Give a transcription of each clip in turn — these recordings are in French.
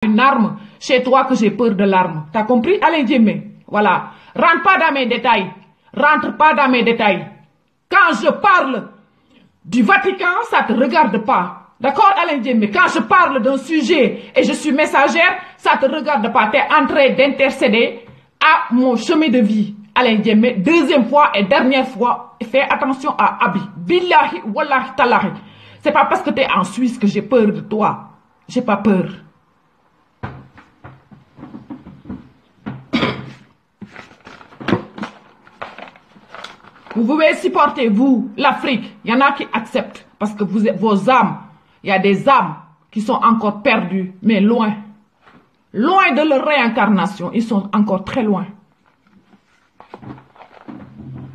une arme chez toi que j'ai peur de l'arme. T'as compris, Alain Diémé? Voilà. Rentre pas dans mes détails. Rentre pas dans mes détails. Quand je parle du Vatican, ça te regarde pas. D'accord, Alain Diémé? Quand je parle d'un sujet et je suis messagère, ça te regarde pas. Tu es en train d'intercéder à mon chemin de vie. Alain Diémé, deuxième fois et dernière fois, fais attention à Abi. Billahi, wallahi, talahi. C'est pas parce que tu es en Suisse que j'ai peur de toi. J'ai pas peur. Vous pouvez supporter, vous, l'Afrique. Il y en a qui acceptent parce que vous êtes vos âmes. Il y a des âmes qui sont encore perdues, mais loin. Loin de leur réincarnation. Ils sont encore très loin.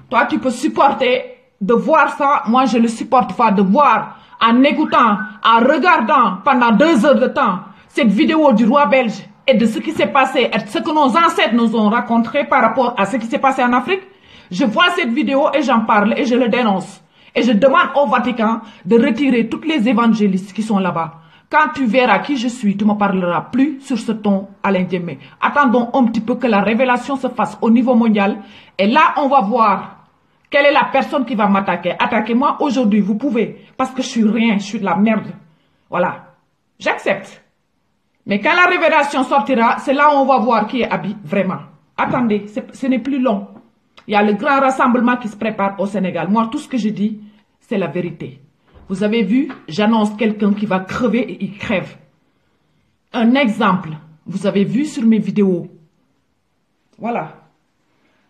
Toi, tu peux supporter de voir ça. Moi, je ne le supporte pas de voir en écoutant, en regardant pendant 2 heures de temps cette vidéo du roi belge et de ce qui s'est passé, et ce que nos ancêtres nous ont raconté par rapport à ce qui s'est passé en Afrique. Je vois cette vidéo et j'en parle et je le dénonce. Et je demande au Vatican de retirer tous les évangélistes qui sont là-bas. Quand tu verras qui je suis, tu ne me parleras plus sur ce ton, Alain Diémé. Attendons un petit peu que la révélation se fasse au niveau mondial. Et là, on va voir quelle est la personne qui va m'attaquer. Attaquez-moi aujourd'hui, vous pouvez. Parce que je suis rien, je suis de la merde. Voilà. J'accepte. Mais quand la révélation sortira, c'est là où on va voir qui est Abi, vraiment. Attendez, ce n'est plus long. Il y a le grand rassemblement qui se prépare au Sénégal. Moi, tout ce que je dis, c'est la vérité. Vous avez vu, j'annonce quelqu'un qui va crever et il crève. Un exemple, vous avez vu sur mes vidéos. Voilà.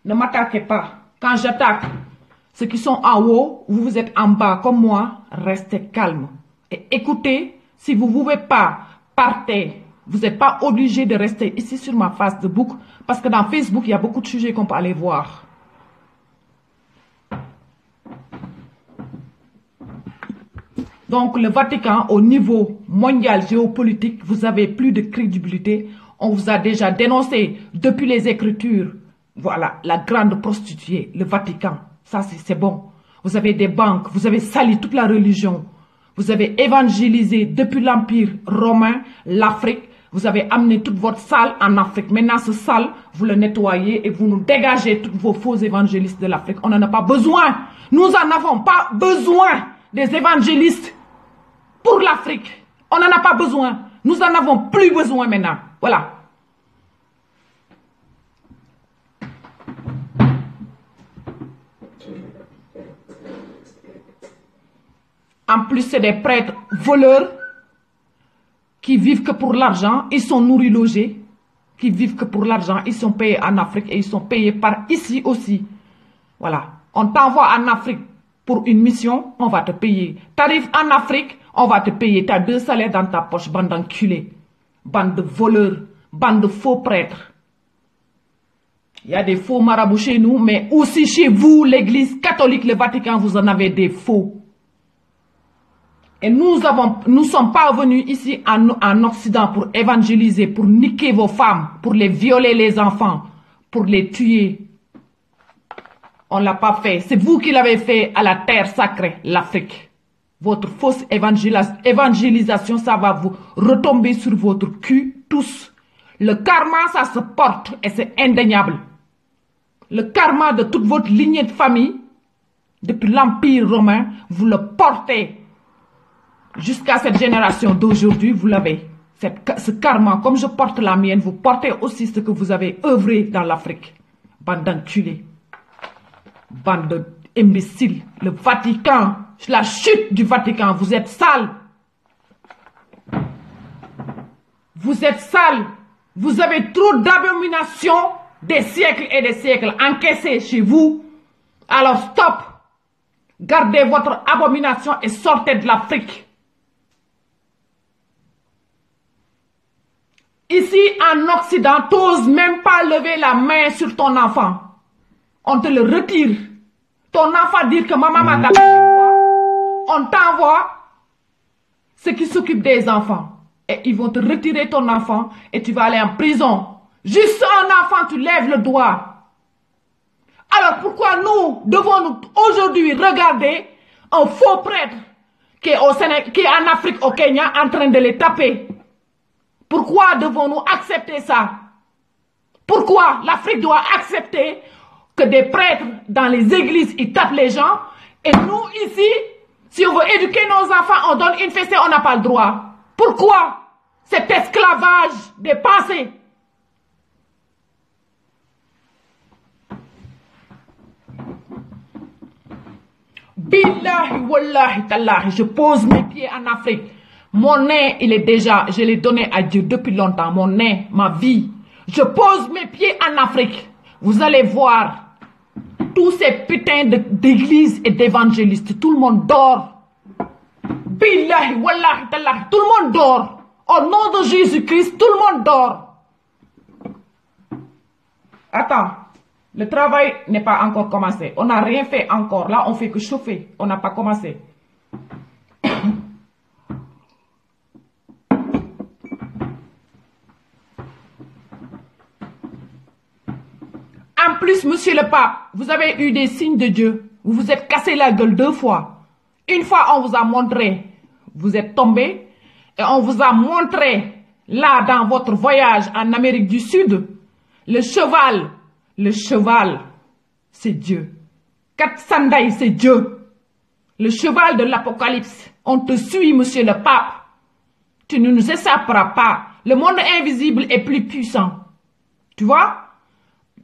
Ne m'attaquez pas. Quand j'attaque ceux qui sont en haut, vous êtes en bas comme moi, restez calme. Et écoutez, si vous ne pouvez pas, partez. Vous n'êtes pas obligé de rester ici sur ma face de bouc. Parce que dans Facebook, il y a beaucoup de sujets qu'on peut aller voir. Donc, le Vatican, au niveau mondial géopolitique, vous avez plus de crédibilité. On vous a déjà dénoncé depuis les Écritures. Voilà, la grande prostituée, le Vatican. Ça, c'est bon. Vous avez des banques, vous avez sali toute la religion. Vous avez évangélisé depuis l'Empire romain, l'Afrique. Vous avez amené toute votre salle en Afrique. Maintenant, ce salle, vous le nettoyez et vous nous dégagez tous vos faux évangélistes de l'Afrique. On n'en a pas besoin. Nous n'en avons pas besoin des évangélistes pour l'Afrique. On n'en a pas besoin. Nous n'en avons plus besoin maintenant. Voilà. En plus, c'est des prêtres voleurs qui vivent que pour l'argent. Ils sont nourris, logés. Qui vivent que pour l'argent. Ils sont payés en Afrique et ils sont payés par ici aussi. Voilà. On t'envoie en Afrique pour une mission, on va te payer. T'arrives en Afrique, on va te payer. Tu as 2 salaires dans ta poche, bande d'enculés. Bande de voleurs, bande de faux prêtres. Il y a des faux marabouts chez nous, mais aussi chez vous, l'église catholique, le Vatican, vous en avez des faux. Et nous ne sommes pas venus ici en Occident pour évangéliser, pour niquer vos femmes, pour les violer les enfants, pour les tuer. On ne l'a pas fait. C'est vous qui l'avez fait à la terre sacrée, l'Afrique. Votre fausse évangélisation, ça va vous retomber sur votre cul, tous. Le karma, ça se porte et c'est indéniable. Le karma de toute votre lignée de famille, depuis l'Empire romain, vous le portez. Jusqu'à cette génération d'aujourd'hui, vous l'avez. Ce karma, comme je porte la mienne, vous portez aussi ce que vous avez œuvré dans l'Afrique. Bande d'enculés. Bande d'imbéciles. Le Vatican, la chute du Vatican, vous êtes sales. Vous êtes sales. Vous avez trop d'abominations des siècles et des siècles encaissées chez vous. Alors stop. Gardez votre abomination et sortez de l'Afrique. Ici, en Occident, tu n'oses même pas lever la main sur ton enfant. On te le retire. Ton enfant dit que maman m'a tapé. On t'envoie ceux qui s'occupent des enfants. Et ils vont te retirer ton enfant et tu vas aller en prison. Juste un enfant, tu lèves le doigt. Alors pourquoi nous devons aujourd'hui regarder un faux prêtre qui est en Afrique, au Kenya, en train de les taper? Pourquoi devons-nous accepter ça? Pourquoi l'Afrique doit accepter que des prêtres dans les églises, ils tapent les gens, et nous ici, si on veut éduquer nos enfants, on donne une fessée, on n'a pas le droit? Pourquoi cet esclavage des pensées? Billahi, wallahi, tallahi, je pose mes pieds en Afrique. Mon nez, il est déjà, je l'ai donné à Dieu depuis longtemps, mon nez, ma vie. Je pose mes pieds en Afrique. Vous allez voir tous ces putains d'églises et d'évangélistes. Tout le monde dort. Billahi, wallahi, tallahi, tout le monde dort. Au nom de Jésus-Christ, tout le monde dort. Attends, le travail n'est pas encore commencé. On n'a rien fait encore. Là, on fait que chauffer. On n'a pas commencé. En plus, monsieur le pape, vous avez eu des signes de Dieu. Vous vous êtes cassé la gueule 2 fois. Une fois, on vous a montré, vous êtes tombé, et on vous a montré, là, dans votre voyage en Amérique du Sud, le cheval, c'est Dieu. Katsandaï, c'est Dieu. Le cheval de l'Apocalypse. On te suit, monsieur le pape. Tu ne nous échapperas pas. Le monde invisible est plus puissant. Tu vois?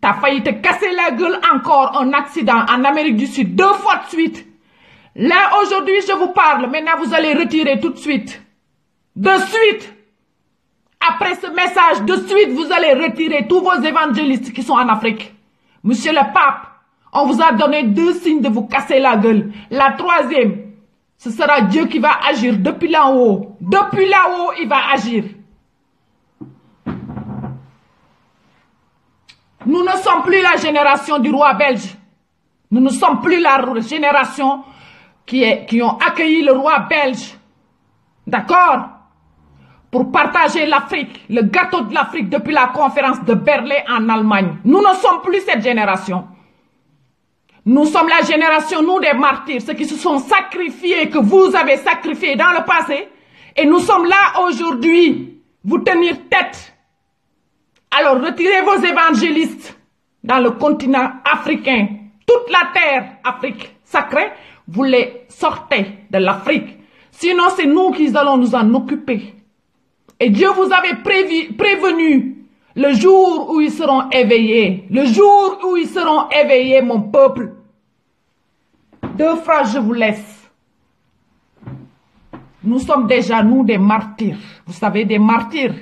T'as failli te casser la gueule encore, un accident en Amérique du Sud, 2 fois de suite. Là, aujourd'hui, je vous parle. Maintenant, vous allez retirer tout de suite. De suite. Après ce message, de suite, vous allez retirer tous vos évangélistes qui sont en Afrique. Monsieur le pape, on vous a donné 2 signes de vous casser la gueule. La 3e, ce sera Dieu qui va agir depuis là-haut. Depuis là-haut, il va agir. Nous ne sommes plus la génération du roi belge. Nous ne sommes plus la génération qui ont accueilli le roi belge. D'accord? Pour partager l'Afrique, le gâteau de l'Afrique depuis la conférence de Berlin en Allemagne. Nous ne sommes plus cette génération. Nous sommes la génération, nous des martyrs, ceux qui se sont sacrifiés, que vous avez sacrifiés dans le passé. Et nous sommes là aujourd'hui, vous tenir tête. Alors, retirez vos évangélistes dans le continent africain. Toute la terre, Afrique sacrée, vous les sortez de l'Afrique. Sinon, c'est nous qui allons nous en occuper. Et Dieu vous avait prévenu le jour où ils seront éveillés. Le jour où ils seront éveillés, mon peuple. 2 phrases, je vous laisse. Nous sommes déjà, nous, des martyrs. Vous savez, des martyrs.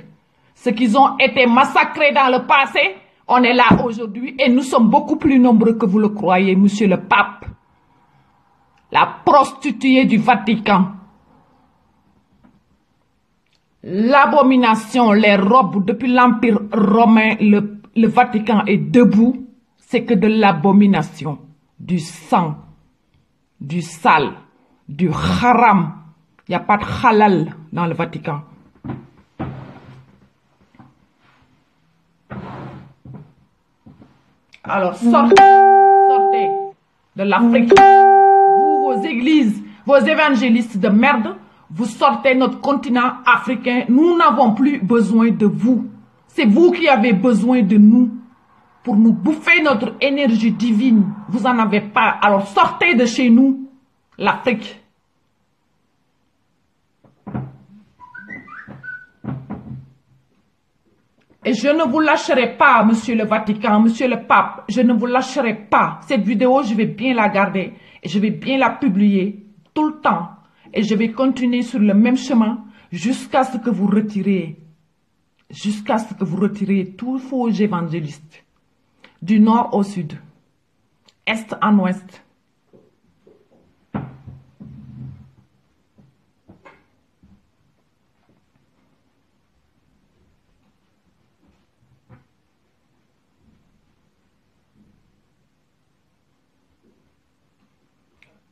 Ceux qui ont été massacrés dans le passé, on est là aujourd'hui et nous sommes beaucoup plus nombreux que vous le croyez, monsieur le pape. La prostituée du Vatican. L'abomination, les robes depuis l'Empire romain, le Vatican est debout. C'est que de l'abomination, du sang, du sale, du haram. Il n'y a pas de halal dans le Vatican. Alors, sortez de l'Afrique. Vous, vos églises, vos évangélistes de merde, vous sortez notre continent africain. Nous n'avons plus besoin de vous. C'est vous qui avez besoin de nous pour nous bouffer notre énergie divine. Vous n'en avez pas. Alors, sortez de chez nous, l'Afrique. Et je ne vous lâcherai pas, monsieur le Vatican, monsieur le pape. Je ne vous lâcherai pas. Cette vidéo, je vais bien la garder. Et je vais bien la publier tout le temps. Et je vais continuer sur le même chemin jusqu'à ce que vous retirez. Jusqu'à ce que vous retirez tous vos évangélistes. Du nord au sud. Est en ouest.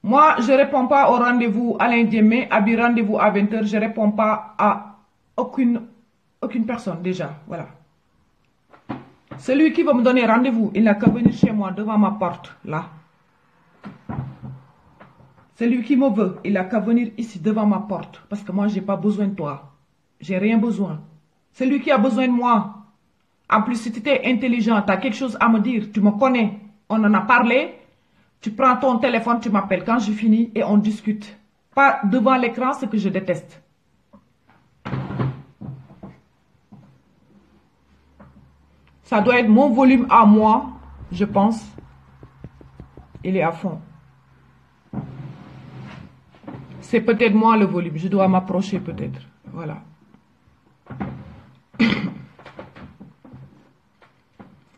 Moi, je ne réponds pas au rendez-vous Alain Diémé, à rendez-vous à 20 h. Je ne réponds pas à aucune personne déjà. Voilà. Celui qui va me donner rendez-vous, il n'a qu'à venir chez moi devant ma porte, là. Celui qui me veut, il n'a qu'à venir ici devant ma porte. Parce que moi, je n'ai pas besoin de toi. J'ai rien besoin. C'est lui qui a besoin de moi. En plus, si tu es intelligent, tu as quelque chose à me dire, tu me connais, on en a parlé, tu prends ton téléphone, tu m'appelles quand je finis et on discute. Pas devant l'écran, ce que je déteste. Ça doit être mon volume à moi, je pense. Il est à fond. C'est peut-être moi le volume. Je dois m'approcher peut-être. Voilà.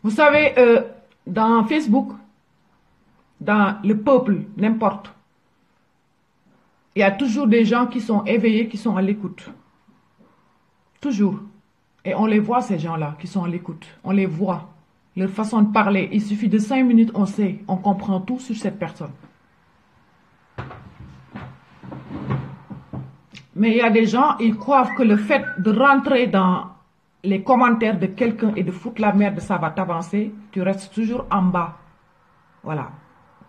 Vous savez, dans Facebook, dans le peuple, n'importe, il y a toujours des gens qui sont éveillés, qui sont à l'écoute. Toujours. Et on les voit, ces gens-là, qui sont à l'écoute. On les voit. Leur façon de parler. Il suffit de 5 minutes, on sait. On comprend tout sur cette personne. Mais il y a des gens, ils croient que le fait de rentrer dans les commentaires de quelqu'un et de foutre la merde, ça va t'avancer. Tu restes toujours en bas. Voilà.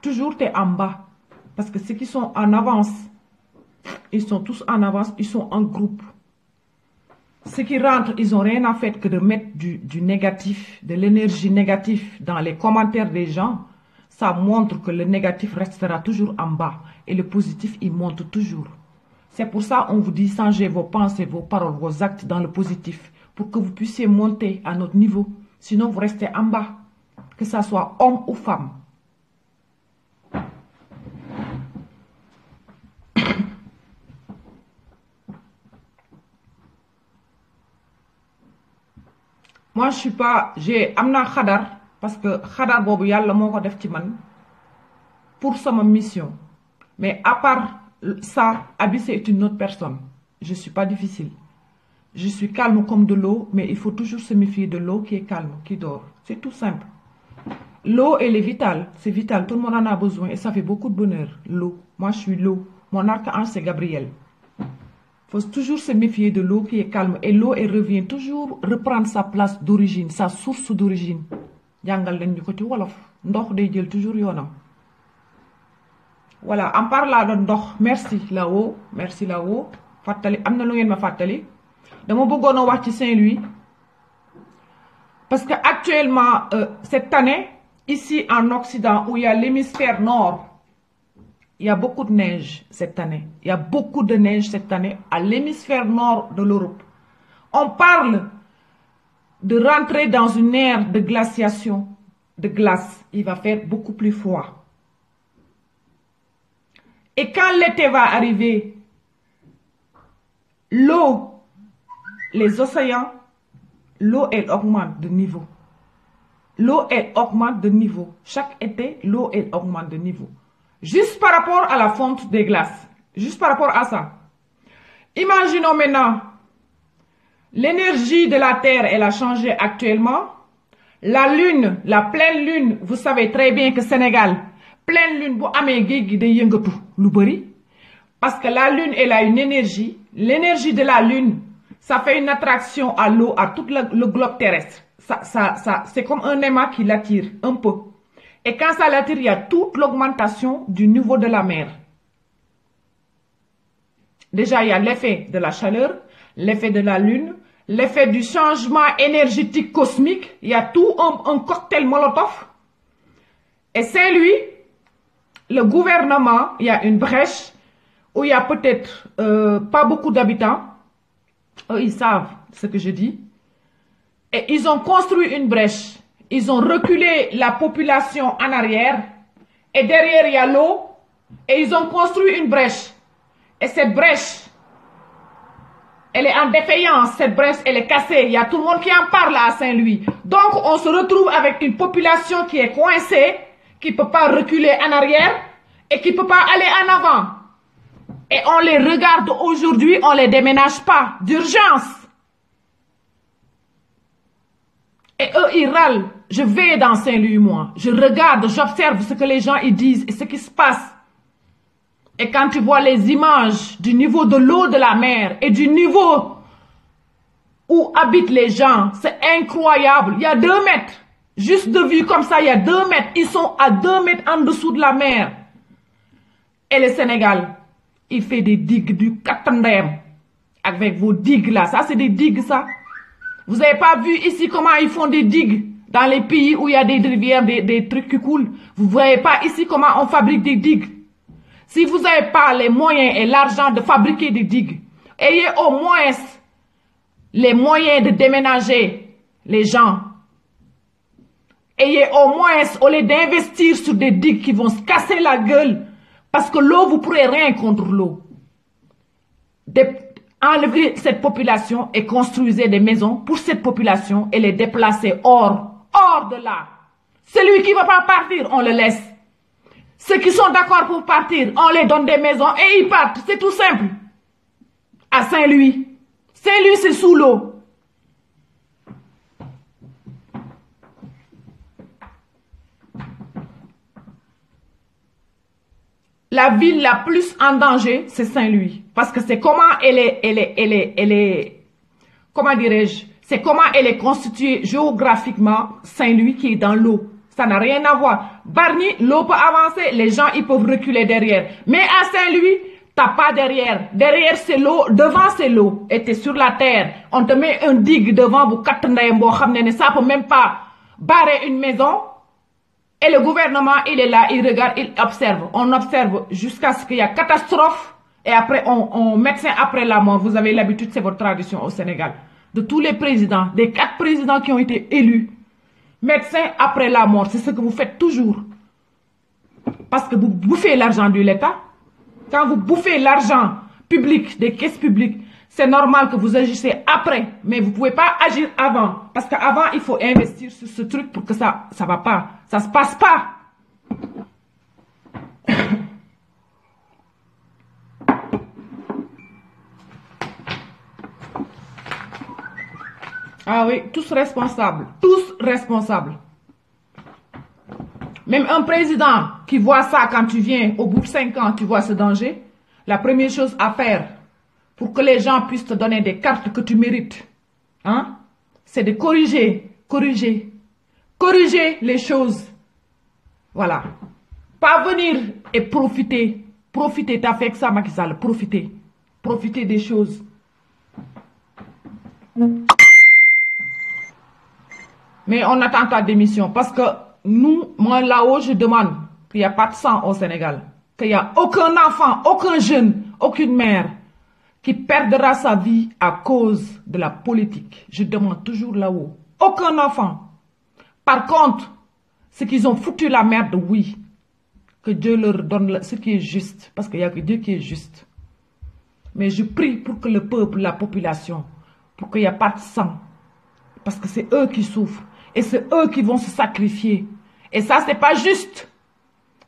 Toujours, tu es en bas. Parce que ceux qui sont en avance, ils sont tous en avance, ils sont en groupe. Ceux qui rentrent, ils n'ont rien à faire que de mettre du négatif, de l'énergie négative dans les commentaires des gens. Ça montre que le négatif restera toujours en bas. Et le positif, il monte toujours. C'est pour ça qu'on vous dit changez vos pensées, vos paroles, vos actes dans le positif. Pour que vous puissiez monter à notre niveau. Sinon, vous restez en bas. Que ça soit homme ou femme. Moi, je suis pas... J'ai amna khadar. Parce que khadar bobu yalla moko def ci man. Pour sama mission. Mais à part ça, Abi, c'est une autre personne. Je ne suis pas difficile. Je suis calme comme de l'eau, mais il faut toujours se méfier de l'eau qui est calme, qui dort. C'est tout simple. L'eau, elle est vitale. C'est vital. Tout le monde en a besoin et ça fait beaucoup de bonheur. L'eau. Moi, je suis l'eau. Mon archange, c'est Gabriel. Il faut toujours se méfier de l'eau qui est calme. Et l'eau, elle revient toujours reprendre sa place d'origine, sa source d'origine. Jangal len ñu ko ci wolof. Ndox day jël toujours yoonam. Voilà, en parlant de ndox, merci là-haut. Merci là-haut. Fatali, amna lu ngeen ma fatali. Dama bëggoon a wax ci Saint-Louis. Parce que actuellement, cette année, ici en Occident, où il y a l'hémisphère nord, il y a beaucoup de neige cette année. Il y a beaucoup de neige cette année à l'hémisphère nord de l'Europe. On parle de rentrer dans une ère de glaciation, de glace. Il va faire beaucoup plus froid. Et quand l'été va arriver, l'eau, les océans, l'eau, elle augmente de niveau. L'eau, elle augmente de niveau. Chaque été, l'eau, elle augmente de niveau. Juste par rapport à la fonte des glaces. Juste par rapport à ça. Imaginons maintenant, l'énergie de la Terre, elle a changé actuellement. La lune, la pleine lune, vous savez très bien que Sénégal, pleine lune, bu amé géej gi day yëngatu lu bari. Parce que la lune, elle a une énergie. L'énergie de la lune, ça fait une attraction à l'eau, à tout le globe terrestre. C'est comme un aimant qui l'attire un peu. Et quand ça l'attire, il y a toute l'augmentation du niveau de la mer. Déjà, il y a l'effet de la chaleur, l'effet de la lune, l'effet du changement énergétique cosmique. Il y a tout un cocktail molotov. Et c'est lui, le gouvernement, il y a une brèche où il y a peut-être pas beaucoup d'habitants. Eux, ils savent ce que je dis. Et ils ont construit une brèche. Ils ont reculé la population en arrière. Et derrière, il y a l'eau. Et ils ont construit une brèche. Et cette brèche, elle est en défaillance. Cette brèche, elle est cassée. Il y a tout le monde qui en parle à Saint-Louis. Donc, on se retrouve avec une population qui est coincée, qui ne peut pas reculer en arrière et qui ne peut pas aller en avant. Et on les regarde aujourd'hui, on ne les déménage pas d'urgence. Et eux, ils râlent. Je vais dans Saint-Louis, moi. Je regarde, j'observe ce que les gens ils disent et ce qui se passe. Et quand tu vois les images du niveau de l'eau de la mer et du niveau où habitent les gens, c'est incroyable. Il y a 2 mètres. Juste de vue comme ça, il y a 2 mètres. Ils sont à 2 mètres en dessous de la mer. Et le Sénégal, il fait des digues du Katandem. Avec vos digues là. Ça, c'est des digues, ça. Vous n'avez pas vu ici comment ils font des digues dans les pays où il y a des rivières, des trucs qui coulent. Vous ne voyez pas ici comment on fabrique des digues. Si vous n'avez pas les moyens et l'argent de fabriquer des digues, ayez au moins les moyens de déménager les gens. Ayez au moins, au lieu d'investir sur des digues qui vont se casser la gueule, parce que l'eau, vous ne pourrez rien contre l'eau. Enlevez cette population et construisez des maisons pour cette population et les déplacer hors de là. Celui qui ne va pas partir, on le laisse. Ceux qui sont d'accord pour partir, on les donne des maisons et ils partent. C'est tout simple. À Saint-Louis. Saint-Louis, c'est sous l'eau. La ville la plus en danger, c'est Saint-Louis. Parce que c'est comment elle est, comment dirais-je, c'est comment elle est constituée géographiquement, Saint-Louis qui est dans l'eau. Ça n'a rien à voir. Bargny, l'eau peut avancer, les gens, ils peuvent reculer derrière. Mais à Saint-Louis, t'as pas derrière. Derrière, c'est l'eau, devant, c'est l'eau. Et t'es sur la terre. On te met un digue devant, vous ça peut même pas barrer une maison. Et le gouvernement, il est là, il regarde, il observe. On observe jusqu'à ce qu'il y ait catastrophe. Et après, on médecin après la mort. Vous avez l'habitude, c'est votre tradition au Sénégal. De tous les présidents, des 4 présidents qui ont été élus. Médecin après la mort, c'est ce que vous faites toujours. Parce que vous bouffez l'argent de l'État. Quand vous bouffez l'argent public, des caisses publiques, c'est normal que vous agissez après. Mais vous ne pouvez pas agir avant. Parce qu'avant, il faut investir sur ce truc pour que ça ne va pas. Ça ne se passe pas. Ah oui, tous responsables. Tous responsables. Même un président qui voit ça quand tu viens, au bout de 5 ans, tu vois ce danger. La première chose à faire pour que les gens puissent te donner des cartes que tu mérites, hein, c'est de corriger les choses. Voilà. Pas venir et profiter. Profiter, t'as fait que ça, Macky Sall, profiter. Profiter des choses. Mais on attend ta démission parce que nous, moi là-haut, je demande qu'il n'y a pas de sang au Sénégal. Qu'il n'y a aucun enfant, aucun jeune, aucune mère qui perdra sa vie à cause de la politique. Je demande toujours là-haut. Aucun enfant. Par contre, ce qu'ils ont foutu la merde, oui. Que Dieu leur donne ce qui est juste. Parce qu'il n'y a que Dieu qui est juste. Mais je prie pour que le peuple, la population, pour qu'il n'y ait pas de sang. Parce que c'est eux qui souffrent. Et c'est eux qui vont se sacrifier. Et ça, c'est pas juste.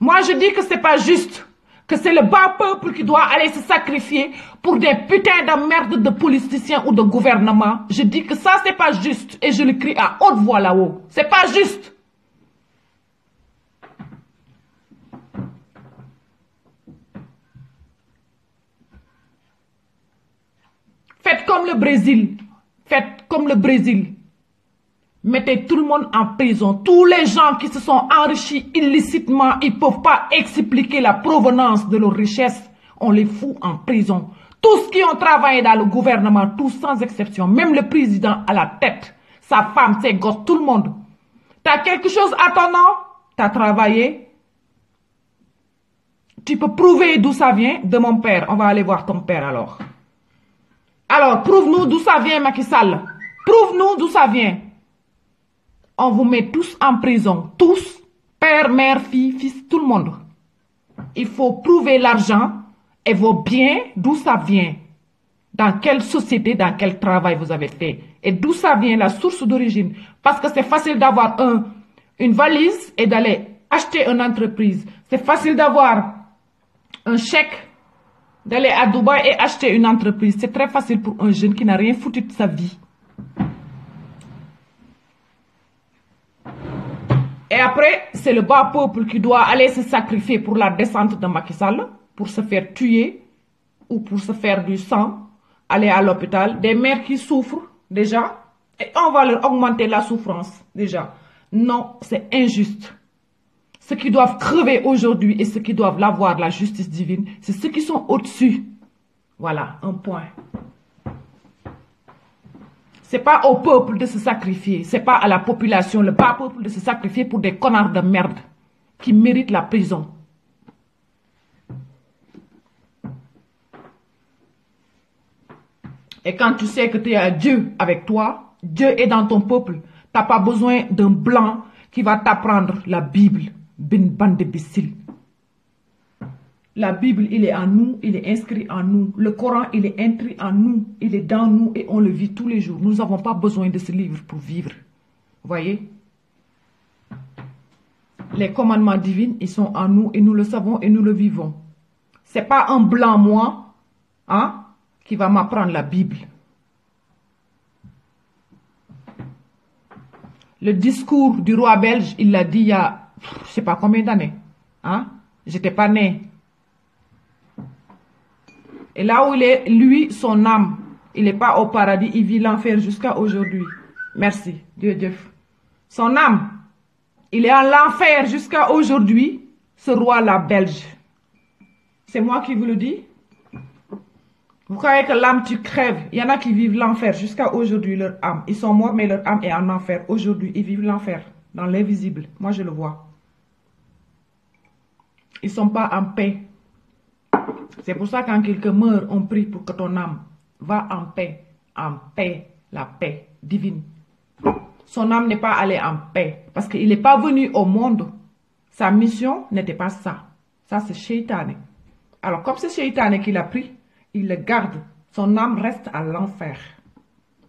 Moi, je dis que c'est pas juste. Que c'est le bas peuple qui doit aller se sacrifier pour des putains de merde de politiciens ou de gouvernements. Je dis que ça, c'est pas juste. Et je le crie à haute voix là-haut. C'est pas juste. Faites comme le Brésil. Faites comme le Brésil. Mettez tout le monde en prison. Tous les gens qui se sont enrichis illicitement, ils ne peuvent pas expliquer la provenance de leurs richesses. On les fout en prison. Tous qui ont travaillé dans le gouvernement, tous sans exception, même le président à la tête, sa femme, ses gosses, tout le monde. Tu as quelque chose à ton nom? Tu as travaillé? Tu peux prouver d'où ça vient? De mon père. On va aller voir ton père alors. Alors, prouve-nous d'où ça vient, Macky Sall. Prouve-nous d'où ça vient. On vous met tous en prison. Tous. Père, mère, fille, fils, tout le monde. Il faut prouver l'argent et vos biens, d'où ça vient. Dans quelle société, dans quel travail vous avez fait. Et d'où ça vient, la source d'origine. Parce que c'est facile d'avoir une valise et d'aller acheter une entreprise. C'est facile d'avoir un chèque, d'aller à Dubaï et acheter une entreprise. C'est très facile pour un jeune qui n'a rien foutu de sa vie. Et après, c'est le bas peuple qui doit aller se sacrifier pour la descente de Macky Sall, pour se faire tuer ou pour se faire du sang, aller à l'hôpital. Des mères qui souffrent déjà et on va leur augmenter la souffrance déjà. Non, c'est injuste. Ceux qui doivent crever aujourd'hui et ceux qui doivent l'avoir, la justice divine, c'est ceux qui sont au-dessus. Voilà, un point. C'est pas au peuple de se sacrifier. C'est pas à la population, le bas peuple de se sacrifier pour des connards de merde qui méritent la prison. Et quand tu sais que tu as Dieu avec toi, Dieu est dans ton peuple, tu n'as pas besoin d'un blanc qui va t'apprendre la Bible. Une bande d'imbéciles. La Bible, il est en nous, il est inscrit en nous. Le Coran, il est inscrit en nous, il est dans nous et on le vit tous les jours. Nous n'avons pas besoin de ce livre pour vivre. Vous voyez? Les commandements divins, ils sont en nous et nous le savons et nous le vivons. Ce n'est pas un blanc, moi, hein, qui va m'apprendre la Bible. Le discours du roi belge, il l'a dit il y a, je ne sais pas combien d'années. Hein? J'étais pas née. Et là où il est, lui, son âme, il n'est pas au paradis, il vit l'enfer jusqu'à aujourd'hui. Merci, Dieu. Son âme, il est en l'enfer jusqu'à aujourd'hui, ce roi-là belge. C'est moi qui vous le dis. Vous croyez que l'âme, tu crèves. Il y en a qui vivent l'enfer jusqu'à aujourd'hui, leur âme. Ils sont morts, mais leur âme est en enfer. Aujourd'hui, ils vivent l'enfer, dans l'invisible. Moi, je le vois. Ils ne sont pas en paix. C'est pour ça que quand quelqu'un meurt, on prie pour que ton âme va en paix, la paix divine. Son âme n'est pas allée en paix parce qu'il n'est pas venu au monde. Sa mission n'était pas ça. Ça, c'est Shaytané. Alors, comme c'est Shaytané qui l'a pris, il le garde. Son âme reste à l'enfer.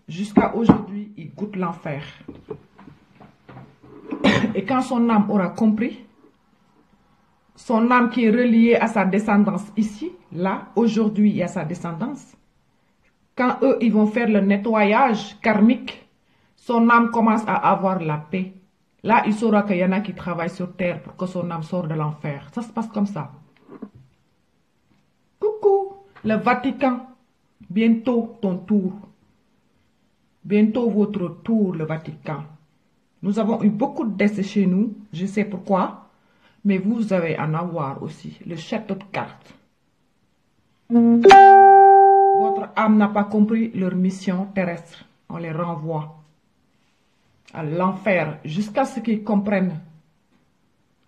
Jusqu'à aujourd'hui, il goûte l'enfer. Et quand son âme aura compris, son âme qui est reliée à sa descendance ici, là, aujourd'hui, il y a sa descendance. Quand eux, ils vont faire le nettoyage karmique, son âme commence à avoir la paix. Là, il saura qu'il y en a qui travaillent sur terre pour que son âme sorte de l'enfer. Ça se passe comme ça. Coucou, le Vatican. Bientôt ton tour. Bientôt votre tour, le Vatican. Nous avons eu beaucoup de décès chez nous. Je sais pourquoi. Mais vous allez en avoir aussi. Le château de cartes. Votre âme n'a pas compris leur mission terrestre. On les renvoie à l'enfer jusqu'à ce qu'ils comprennent.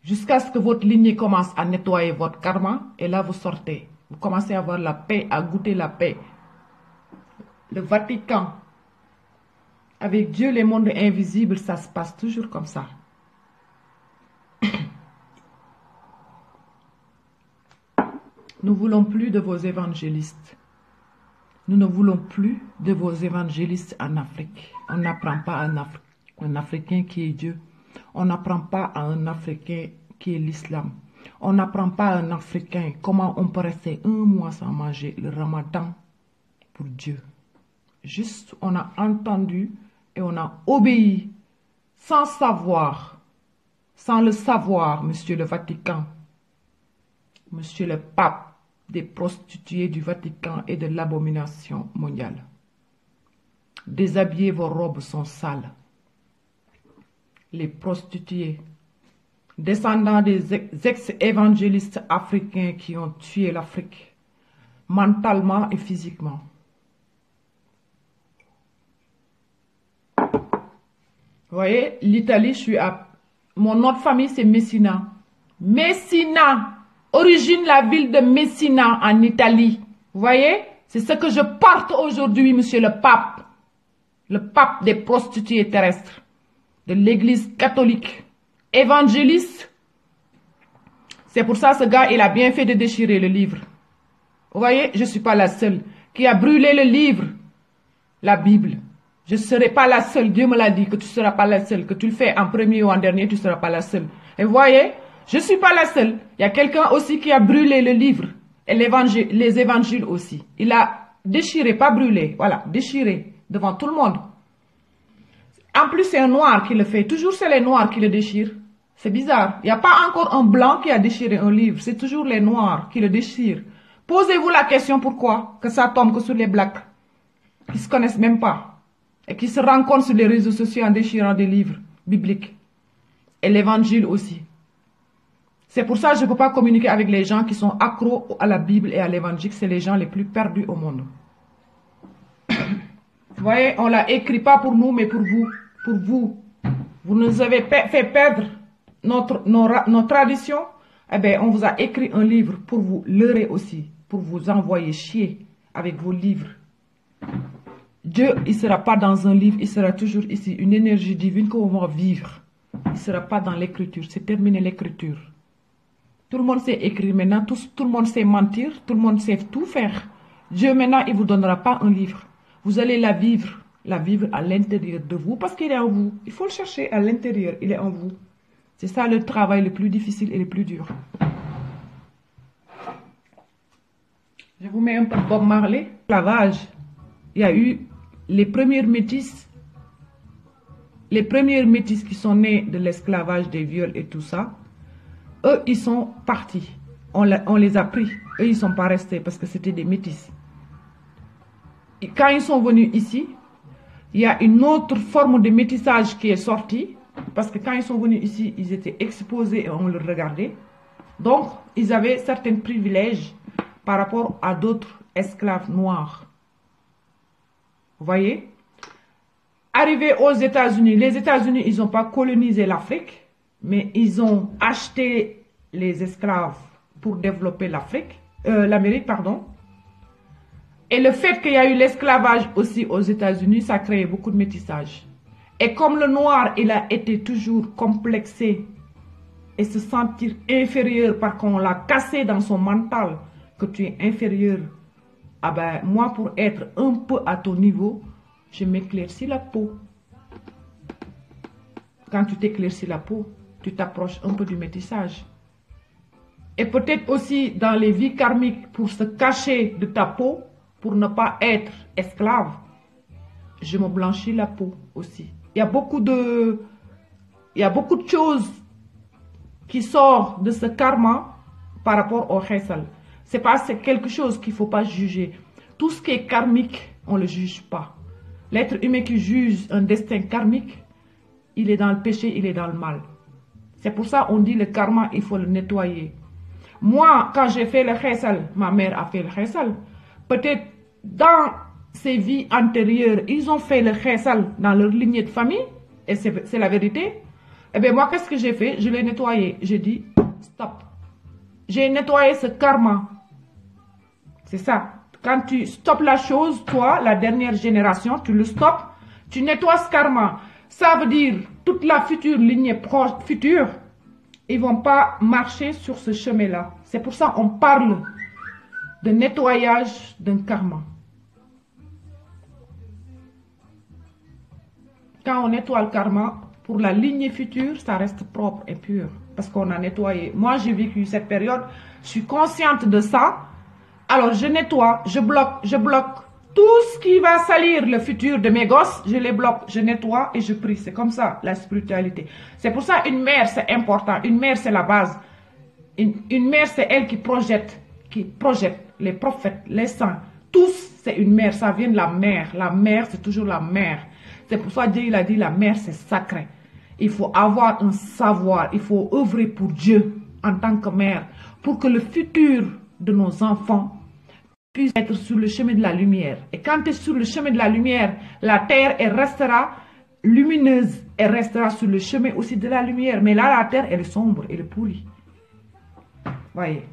Jusqu'à ce que votre lignée commence à nettoyer votre karma. Et là, vous sortez. Vous commencez à avoir la paix, à goûter la paix. Le Vatican. Avec Dieu, les mondes invisibles, ça se passe toujours comme ça. Nous ne voulons plus de vos évangélistes. Nous ne voulons plus de vos évangélistes en Afrique. On n'apprend pas à un Africain qui est Dieu. On n'apprend pas à un Africain qui est l'islam. On n'apprend pas à un Africain comment on peut rester un mois sans manger le ramadan pour Dieu. Juste, on a entendu et on a obéi sans savoir, sans le savoir, monsieur le Vatican, monsieur le pape des prostituées du Vatican et de l'abomination mondiale. Déshabillez, vos robes sont sales. Les prostituées, descendants des ex-évangélistes africains qui ont tué l'Afrique, mentalement et physiquement. Vous voyez, l'Italie, je suis à... Mon nom de famille, c'est Messina. Messina! Origine la ville de Messina en Italie. Vous voyez? C'est ce que je porte aujourd'hui, monsieur le pape. Le pape des prostituées terrestres. De l'église catholique. Évangéliste. C'est pour ça ce gars, il a bien fait de déchirer le livre. Vous voyez? Je ne suis pas la seule qui a brûlé le livre. La Bible. Je ne serai pas la seule. Dieu me l'a dit que tu ne seras pas la seule. Que tu le fais en premier ou en dernier, tu ne seras pas la seule. Et vous voyez? Je ne suis pas la seule. Il y a quelqu'un aussi qui a brûlé le livre. Et les évangiles aussi. Il a déchiré, pas brûlé. Voilà, déchiré devant tout le monde. En plus, c'est un noir qui le fait. Toujours, c'est les noirs qui le déchirent. C'est bizarre. Il n'y a pas encore un blanc qui a déchiré un livre. C'est toujours les noirs qui le déchirent. Posez-vous la question pourquoi que ça tombe que sur les blacks. Qui ne se connaissent même pas. Et qui se rencontrent sur les réseaux sociaux en déchirant des livres bibliques. Et l'évangile aussi. C'est pour ça que je ne peux pas communiquer avec les gens qui sont accros à la Bible et à l'évangile. C'est les gens les plus perdus au monde. Vous voyez, on l'a écrit pas pour nous, mais pour vous. Pour vous. Vous nous avez fait perdre nos traditions. Eh bien, on vous a écrit un livre pour vous leurrer aussi, pour vous envoyer chier avec vos livres. Dieu, il ne sera pas dans un livre, il sera toujours ici, une énergie divine qu'on va vivre. Il ne sera pas dans l'écriture, c'est terminé l'écriture. Tout le monde sait écrire maintenant, tout le monde sait mentir, tout le monde sait tout faire. Dieu maintenant, il ne vous donnera pas un livre. Vous allez la vivre à l'intérieur de vous parce qu'il est en vous. Il faut le chercher à l'intérieur, il est en vous. C'est ça le travail le plus difficile et le plus dur. Je vous mets un peu de Bob Marley. L'esclavage, il y a eu les premières métisses qui sont nées de l'esclavage, des viols et tout ça. Eux, ils sont partis. On les a pris. Eux, ils ne sont pas restés parce que c'était des métis. Et quand ils sont venus ici, il y a une autre forme de métissage qui est sortie. Parce que quand ils sont venus ici, ils étaient exposés et on les regardait. Donc, ils avaient certains privilèges par rapport à d'autres esclaves noirs. Vous voyez? Arrivés aux États-Unis, les États-Unis, ils n'ont pas colonisé l'Afrique, mais ils ont acheté les esclaves pour développer l'Amérique, pardon. Et le fait qu'il y a eu l'esclavage aussi aux États-Unis, ça a créé beaucoup de métissage. Et comme le noir, il a été toujours complexé et se sentir inférieur parce qu'on l'a cassé dans son mental que tu es inférieur. Ah ben, moi, pour être un peu à ton niveau, je m'éclaircis la peau. Quand tu t'éclaircis la peau, tu t'approches un peu du métissage. Et peut-être aussi dans les vies karmiques, pour se cacher de ta peau, pour ne pas être esclave, je me blanchis la peau aussi. Il y a beaucoup de choses qui sortent de ce karma par rapport au khesal. C'est quelque chose qu'il ne faut pas juger. Tout ce qui est karmique, on ne le juge pas. L'être humain qui juge un destin karmique, il est dans le péché, il est dans le mal. C'est pour ça qu'on dit le karma, il faut le nettoyer. Moi, quand j'ai fait le khesal, ma mère a fait le khesal. Peut-être dans ces vies antérieures, ils ont fait le khesal dans leur lignée de famille, et c'est la vérité. Eh bien, moi, qu'est-ce que j'ai fait? Je l'ai nettoyé. J'ai dit, stop. J'ai nettoyé ce karma. C'est ça. Quand tu stoppes la chose, toi, la dernière génération, tu le stoppes, tu nettoies ce karma. Ça veut dire, toute la future lignée future, ils ne vont pas marcher sur ce chemin-là. C'est pour ça qu'on parle de nettoyage d'un karma. Quand on nettoie le karma, pour la lignée future, ça reste propre et pur. Parce qu'on a nettoyé. Moi, j'ai vécu cette période. Je suis consciente de ça. Alors, je nettoie, je bloque. Tout ce qui va salir le futur de mes gosses, je les bloque, je nettoie et je prie. C'est comme ça, la spiritualité. C'est pour ça, une mère, c'est important. Une mère, c'est la base. Une mère, c'est elle qui projette les prophètes, les saints. Tous, c'est une mère. Ça vient de la mère. La mère, c'est toujours la mère. C'est pour ça que Dieu il a dit la mère c'est sacré. Il faut avoir un savoir, il faut œuvrer pour Dieu en tant que mère pour que le futur de nos enfants puisse être sur le chemin de la lumière. Et quand tu es sur le chemin de la lumière, la terre elle restera lumineuse, elle restera sur le chemin aussi de la lumière. Mais là la terre elle est sombre, elle est pourrie. Voyez,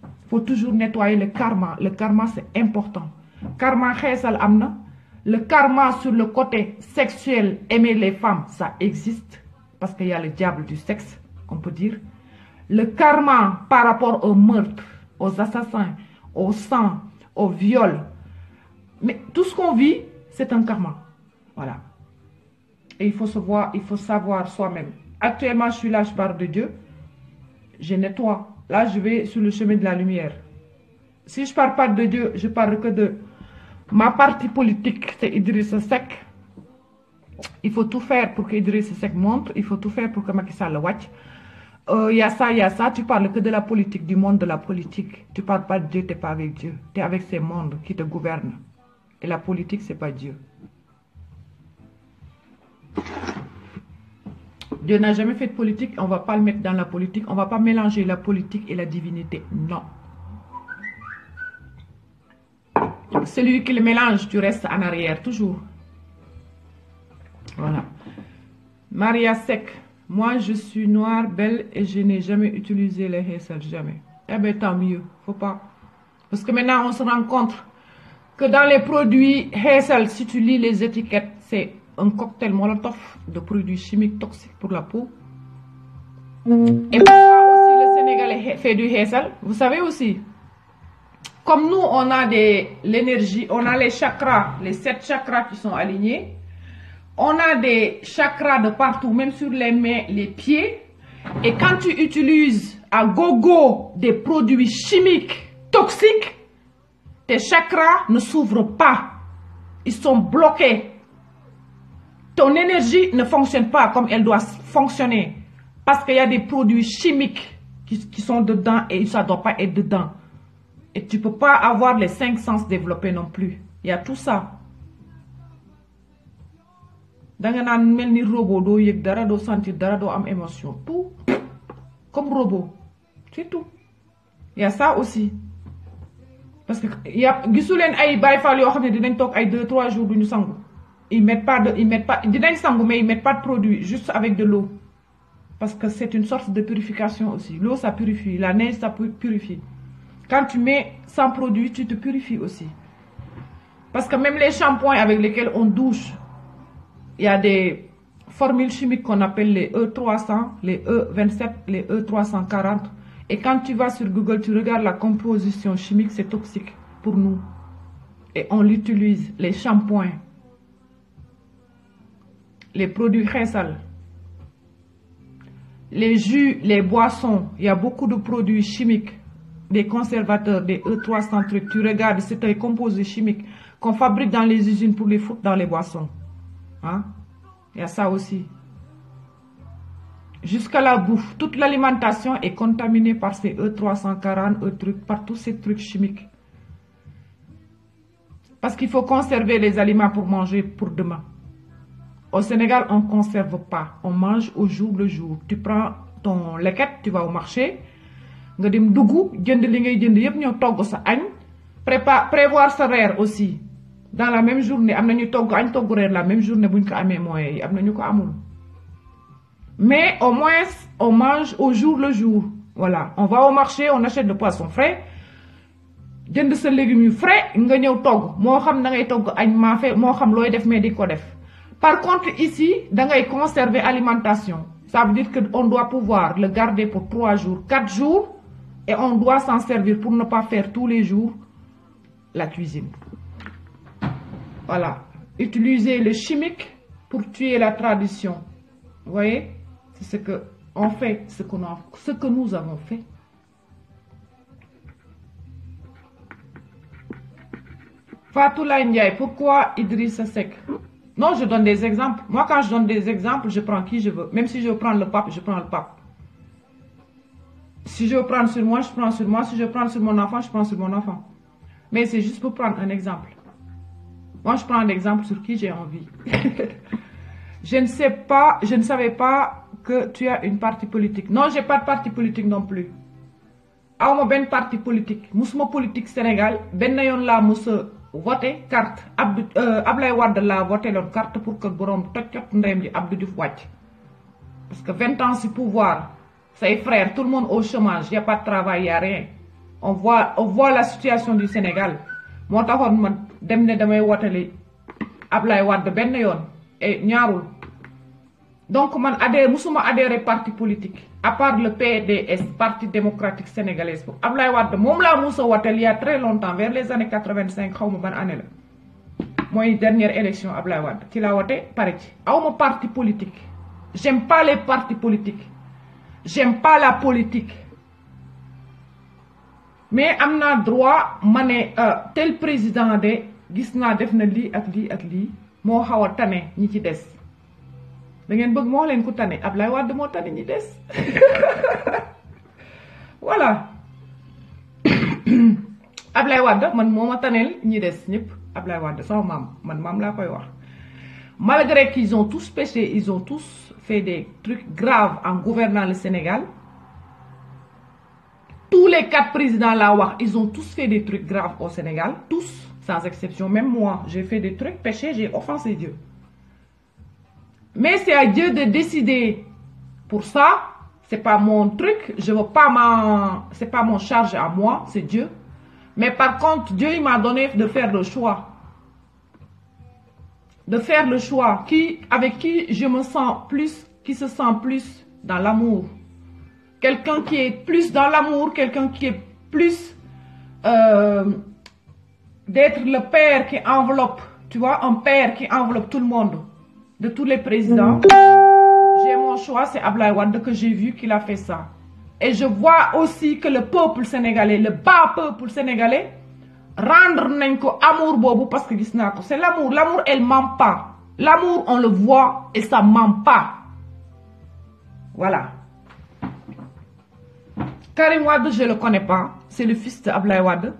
il faut toujours nettoyer le karma. Le karma c'est important. Karma khesal amna. Le karma sur le côté sexuel, aimer les femmes, ça existe. Parce qu'il y a le diable du sexe, on peut dire. Le karma par rapport au meurtre, aux assassins, au sang, au viol. Mais tout ce qu'on vit, c'est un karma. Voilà. Et il faut savoir soi-même. Actuellement, je suis là, je parle de Dieu. Je nettoie. Là, je vais sur le chemin de la lumière. Si je ne parle pas de Dieu, je parle que de... Ma partie politique, c'est Idrissa Seck. Il faut tout faire pour que Idrissa Seck montre. Il faut tout faire pour que Macky Sall le watch. Il y a ça. Tu parles que de la politique, du monde de la politique. Tu ne parles pas de Dieu, tu n'es pas avec Dieu. Tu es avec ces mondes qui te gouvernent. Et la politique, ce n'est pas Dieu. Dieu n'a jamais fait de politique. On ne va pas le mettre dans la politique. On ne va pas mélanger la politique et la divinité. Non. Celui qui le mélange, tu restes en arrière, toujours. Voilà. Maria Sek. Moi, je suis noire, belle et je n'ai jamais utilisé les hairstyles, jamais. Eh bien, tant mieux. Faut pas. Parce que maintenant, on se rend compte que dans les produits hairstyles, si tu lis les étiquettes, c'est un cocktail molotov de produits chimiques toxiques pour la peau. Et pourquoi aussi le Sénégalais fait du hairstyle? Vous savez aussi, comme nous, on a l'énergie, on a les chakras, les 7 chakras qui sont alignés. On a des chakras de partout, même sur les mains, les pieds. Et quand tu utilises à gogo des produits chimiques toxiques, tes chakras ne s'ouvrent pas. Ils sont bloqués. Ton énergie ne fonctionne pas comme elle doit fonctionner. Parce qu'il y a des produits chimiques qui sont dedans et ça ne doit pas être dedans. Et tu ne peux pas avoir les 5 sens développés non plus. Il y a tout ça. Danga nan melni robot do yek dara do sentir dara do am émotion tout comme robot c'est tout. Il y a ça aussi parce que il y a gisulen ay bay fall yo xamné dinañ tok ay 2-3 jours duñu sangu ils mettent pas dinañ sangu mais ils mettent pas de produit juste avec de l'eau parce que c'est une sorte de purification aussi. L'eau ça purifie, la neige ça purifie. Quand tu mets sans produit tu te purifies aussi parce que même les shampoings avec lesquels on douche, il y a des formules chimiques qu'on appelle les E300, les E27, les E340. Et quand tu vas sur Google, tu regardes la composition chimique, c'est toxique pour nous. Et on l'utilise, les shampoings, les produits hairstyles, les jus, les boissons. Il y a beaucoup de produits chimiques, des conservateurs, des E300 trucs. Tu regardes, c'est un composé chimique qu'on fabrique dans les usines pour les foutre dans les boissons. Hein? Il y a ça aussi. Jusqu'à la bouffe, toute l'alimentation est contaminée par ces E340, par tous ces trucs chimiques. Parce qu'il faut conserver les aliments pour manger pour demain. Au Sénégal, on ne conserve pas. On mange au jour le jour. Tu prends ton leket, tu vas au marché, nga dem dugg jënd li ngay jënd yépp ñëw togg sa añ, prévoir sa reer aussi. Dans la même journée, la même journée, mais au moins, on mange au jour le jour. Voilà, on va au marché, on achète le poisson frais, jënd sa légumes frais, nga ñëw togg. Mo xam da ngay togg añ maafe, mo xam loy def mais di ko def. Par contre, ici, da ngay conserver alimentation. Ça veut dire qu'on doit pouvoir le garder pour 3 jours, 4 jours, et on doit s'en servir pour ne pas faire tous les jours la cuisine. Voilà, utiliser le chimique pour tuer la tradition. Vous voyez, c'est ce que on fait, ce que nous avons fait. Fatoula Ndiaye, pourquoi Idrissa Seck? Non, je donne des exemples. Moi, quand je donne des exemples, je prends qui je veux. Même si je veux prendre le pape, je prends le pape. Si je veux prendre sur moi, je prends sur moi. Si je veux prendre sur mon enfant, je prends sur mon enfant. Mais c'est juste pour prendre un exemple. Moi, je prends un exemple sur qui j'ai envie. Je ne savais pas que tu as une parti politique. Non, j'ai pas de parti politique non plus. Awma ben parti politique. Musuma politique Sénégal. Ben na yon la musa voté carte. Ablaye Wade la voté l'autre carte pour que borom tocciot ndem di Abdou Diouf wacc. Parce que 20 ans sur pouvoir, ses frères, tout le monde au chômage, il n'y a pas de travail, il n'y a rien. On voit la situation du Sénégal. Moi, dem ne damay wotali Ablaye Wade ben yon et ñaarul. Donc man musuma adhéré parti politique à part le PDS, Parti démocratique sénégalais. Ablaye Wade mom la musa wotal il y a très longtemps, vers les années 85, xawma ban année la. Moy dernière élection Ablaye Wade ci la woté paré ci. Awma parti politique. J'aime pas les partis politiques. J'aime pas la politique. Mais amna droit mané tel président de gis na def na li ak li ak li mo xawa tané ñi ci dess. Da ngeen bëgg mo leen ko tané Ablaye Wade mo tané ñi dess. Voilà. Ablaye Wade man moma tanel ñi dess ñep Ablaye Wade sama mam la koy wax. Malgré qu'ils ont tous péché, ils ont tous fait des trucs graves en gouvernant le Sénégal. Tous les 4 présidents là, ils ont tous fait des trucs graves au Sénégal. Tous, sans exception. Même moi, j'ai fait des trucs péchés, j'ai offensé Dieu. Mais c'est à Dieu de décider. Pour ça, c'est pas mon truc. Je veux pas c'est pas mon charge à moi, c'est Dieu. Mais par contre, Dieu il m'a donné de faire le choix. De faire le choix avec qui je me sens plus, qui se sent plus dans l'amour. Quelqu'un qui est plus dans l'amour, quelqu'un qui est plus d'être le père qui enveloppe, tu vois, un père qui enveloppe tout le monde, de tous les présidents. J'ai mon choix, c'est Abdoulaye Wade que j'ai vu qu'il a fait ça. Et je vois aussi que le peuple sénégalais, le bas peuple sénégalais, rendre n'enko amour bobu parce que c'est l'amour. L'amour, elle ment pas. L'amour, on le voit et ça ment pas. Voilà. Karim Wade, je ne le connais pas. C'est le fils d'Abdoulaye Wade.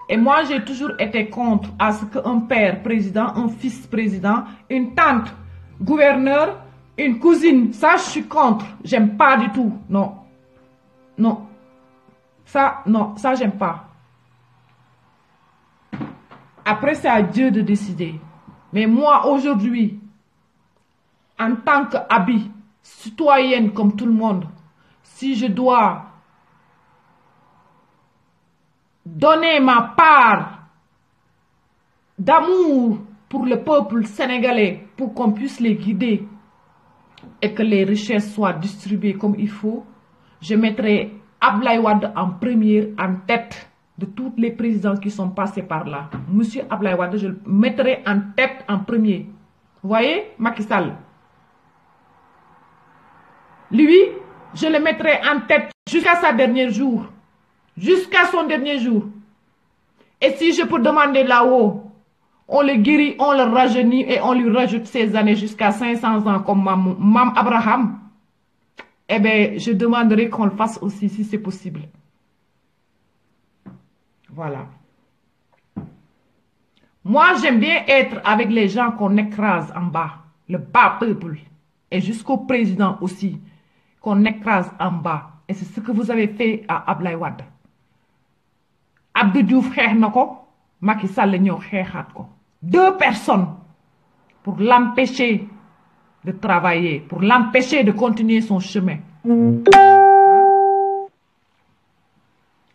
Et moi, j'ai toujours été contre à ce qu'un père président, un fils président, une tante gouverneur, une cousine, ça, je suis contre. J'aime pas du tout. Non. Non. Ça, j'aime pas. Après, c'est à Dieu de décider. Mais moi, aujourd'hui, en tant qu'habit, citoyenne comme tout le monde, si je dois donner ma part d'amour pour le peuple sénégalais, pour qu'on puisse les guider et que les richesses soient distribuées comme il faut, je mettrai Abdoulaye Wade en première, en tête de tous les présidents qui sont passés par là. Monsieur Abdoulaye Wade, je le mettrai en tête en premier. Vous voyez, Macky Sall. Lui, je le mettrai en tête jusqu'à sa dernier jour. Jusqu'à son dernier jour. Et si je peux demander là-haut, on le guérit, on le rajeunit et on lui rajoute ses années jusqu'à 500 ans comme Mam Abraham, eh bien, je demanderai qu'on le fasse aussi si c'est possible. Voilà. Moi, j'aime bien être avec les gens qu'on écrase en bas, le bas peuple, et jusqu'au président aussi, qu'on écrase en bas. Et c'est ce que vous avez fait à Abdoulaye Wade. Abdou Diouf xeex na ko, Macky Sall ñëw xeexaat ko. 2 personnes pour l'empêcher de travailler, pour l'empêcher de continuer son chemin.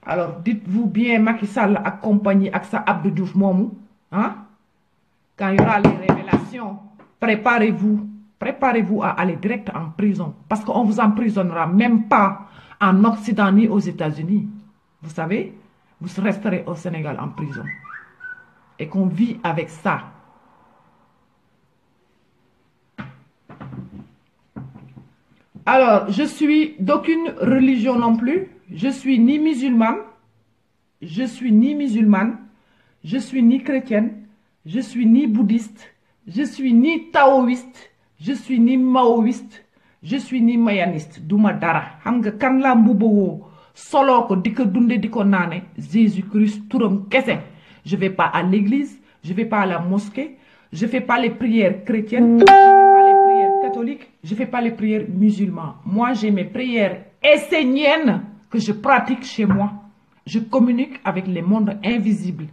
Alors, dites-vous bien, Macky Sall accompagné avec ça Abdou Diouf moomu, hein? Quand il y aura les révélations, préparez-vous à aller direct en prison. Parce qu'on ne vous emprisonnera même pas en Occident ni aux États-Unis. Vous savez, vous resterez au Sénégal en prison. Et qu'on vit avec ça. Alors, je suis d'aucune religion non plus. Je suis ni musulmane. Je suis ni musulmane. Je suis ni chrétienne. Je suis ni bouddhiste. Je suis ni taoïste. Je suis ni maoïste. Je suis ni mayaniste. Douma dara. Xam nga kan la mbubo solo ko diko dundé diko nané Jésus-Christ touram kessé. Je vais pas à l'église, je vais pas à la mosquée, je fais pas les prières chrétiennes, je fais pas les prières catholiques, je fais pas les prières musulmanes. Moi, j'ai mes prières esséniennes que je pratique chez moi. Je communique avec les mondes invisibles.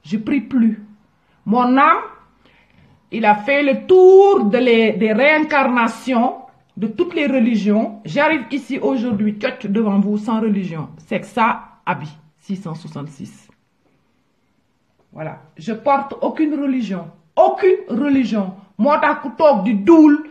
Je prie plus. Mon âme, il a fait le tour des réincarnations de toutes les religions. J'arrive ici aujourd'hui, devant vous, sans religion. C'est que ça, Abi 666. Voilà. Je porte aucune religion. Aucune religion. Moi, ta coutok du doul,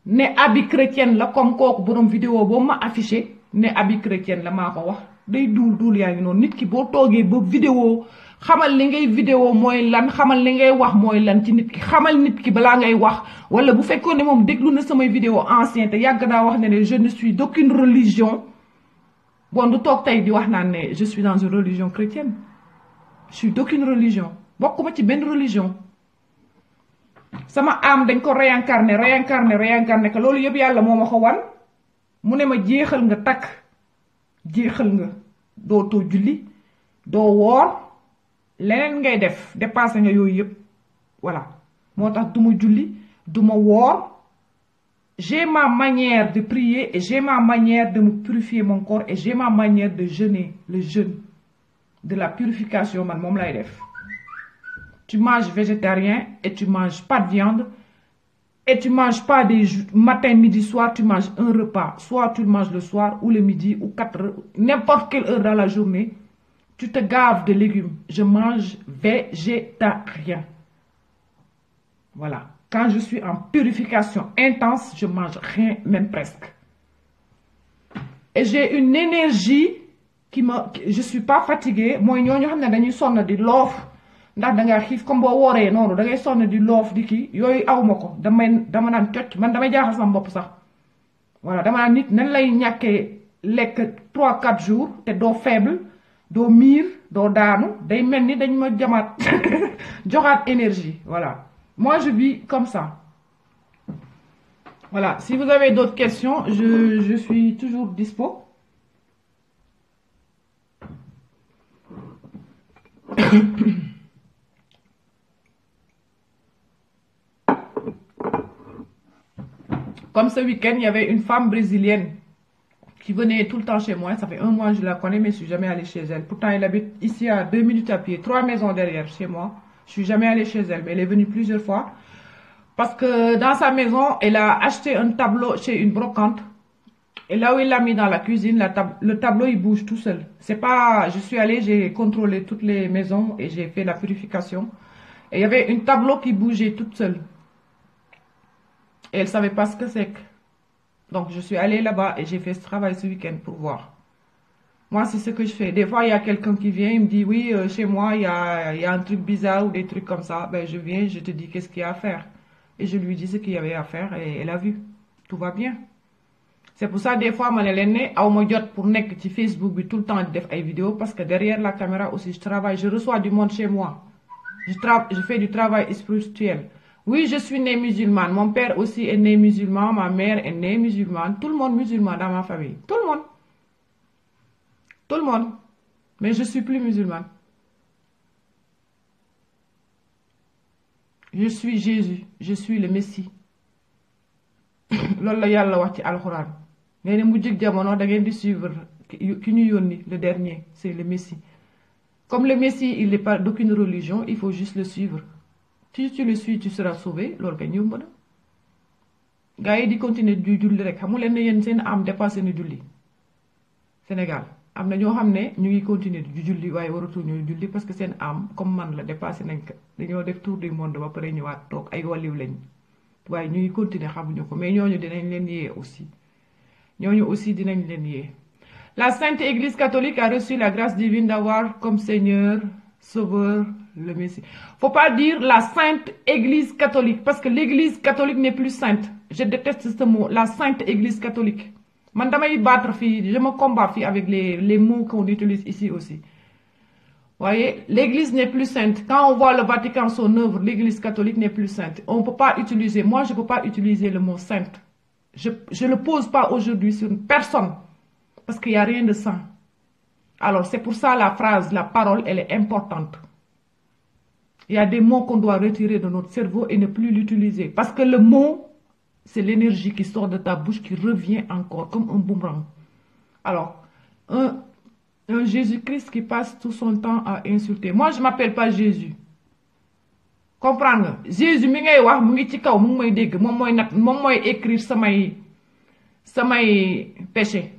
ne Abi chrétienne, là, comme quoi, pour une vidéo, bon, m'a affiché, ne Abi chrétienne, là, m'a wax. Day doul, ya ngi non. Nit ki bo togué ba vidéo, xamal li ngay vidéo moy lan, xamal li ngay wax moy lan ci nit ki, xamal nit ki bala ngay wax, wala bu fekkone mom déglu na samay vidéo ancien te yag na wax ne je ne suis d'aucune religion. Bon, du tok tay di wax nan ne je suis dans une religion chrétienne. Je suis d'aucune religion. Bokkuma ci ben religion. Sama am dañ ko réincarner que lolu yeb yalla moma ko wan. Mu ne ma jéxal nga tak. Jéxal nga dootoo julli doo woor leneen ngay def dépassé nga yooyu yëpp voilà moo tax duma julli duma woor j'ai ma manière de prier et j'ai ma manière de me purifier mon corps et j'ai ma manière de jeûner le jeûne de la purification man moom lay def tu manges végétarien et tu manges pas de viande Et tu ne manges pas des matin, midi, soir, tu manges un repas. Soit tu le manges le soir ou le midi ou 4 heures, n'importe quelle heure dans la journée. Tu te gaves de légumes. Je mange végétarien. Voilà. Quand je suis en purification intense, je mange rien, même presque. Et j'ai une énergie qui me... Je ne suis pas fatiguée. Moi, nous sommes de l'offre. Ndax da nga xiif comme boo wooree noonu da ngay sonn di loof di kii yooyu awma ko dama naan cocc man damay jaaxal sama bopp sax voilà dama naan nit nan lay ñàkkee lekk 3-4 jours te doo faible doo miir doo daanu day mel ni dañ ma jamaat joxaat énergie voilà moi je vis comme ça voilà si vous avez d'autres questions je suis toujours dispo. Comme ce week-end, il y avait une femme brésilienne qui venait tout le temps chez moi. Ça fait 1 mois que je la connais, mais je ne suis jamais allée chez elle. Pourtant, elle habite ici à 2 minutes à pied, 3 maisons derrière chez moi. Je ne suis jamais allée chez elle, mais elle est venue plusieurs fois. Parce que dans sa maison, elle a acheté un tableau chez une brocante. Et là où il l'a mis dans la cuisine, le tableau, il bouge tout seul. C'est pas... Je suis allée, j'ai contrôlé toutes les maisons et j'ai fait la purification. Et il y avait un tableau qui bougeait toute seule. Et elle ne savait pas ce que c'est. Donc, je suis allée là-bas et j'ai fait ce travail ce week-end pour voir. Moi, c'est ce que je fais. Des fois, il y a quelqu'un qui vient, il me dit, oui, chez moi, il y a un truc bizarre ou des trucs comme ça. Ben, je viens, je te dis qu'est-ce qu'il y a à faire. Et je lui dis ce qu'il y avait à faire et elle a vu. Tout va bien. C'est pour ça, des fois, je suis pour nekk sur Facebook tout le temps de faire des vidéos parce que derrière la caméra aussi, je travaille. Je reçois du monde chez moi. Je fais du travail spirituel. Oui, je suis née musulmane. Mon père aussi est né musulman. Ma mère est née musulmane. Tout le monde musulman dans ma famille. Tout le monde. Tout le monde. Mais je ne suis plus musulmane. Je suis Jésus. Je suis le Messie. Lola yalla wax ci alcorane. Néna mu jig jamono da ngeen di suivre ki ñu yoni le dernier, c'est le Messie. Comme le Messie, il n'est pas d'aucune religion, il faut juste le suivre. Si tu le suis, tu seras sauvé. Loolu kay ñëw mëna. Gaay yi di continuer du julli rek xamu leen ne yeen seen am dépassé na julli. Sénégal am na ñoo xam ne ñu ngi continuer du julli waaye waratu ñu julli parce que seen am comme man la dépassé nañ ko. Dañoo def tour du monde ba pare ñëwaat toog ay waliw lañ. waaye ñu ngi continuer xamuñu ko mais ñooñu dinañ leen yee aussi. Ñooñu aussi dinañ leen yee. La Sainte Église catholique a reçu la grâce divine d'avoir comme Seigneur, Sauveur, le Messie. Faut pas dire la Sainte Église catholique parce que l'Église catholique n'est plus sainte. Je déteste ce mot, la Sainte Église catholique. Man damay battre fii, je me combats fii avec les mots qu'on utilise ici aussi. Voyez, l'Église n'est plus sainte. Quand on voit le Vatican, son œuvre, l'Église catholique n'est plus sainte. On ne peut pas utiliser, moi je ne peux pas utiliser le mot sainte. Je ne le pose pas aujourd'hui sur une personne. Parce qu'il n'y a rien de saint. Alors c'est pour ça la phrase, la parole, elle est importante. Il y a des mots qu'on doit retirer de notre cerveau et ne plus l'utiliser. Parce que le mot, c'est l'énergie qui sort de ta bouche qui revient encore comme un boomerang. Alors, un Jésus-Christ qui passe tout son temps à insulter. Moi, je ne m'appelle pas Jésus. Comprendre? Jésus, mi ngay wax mu ngi ci kaw mu may dégg mom moy écrire samay péché.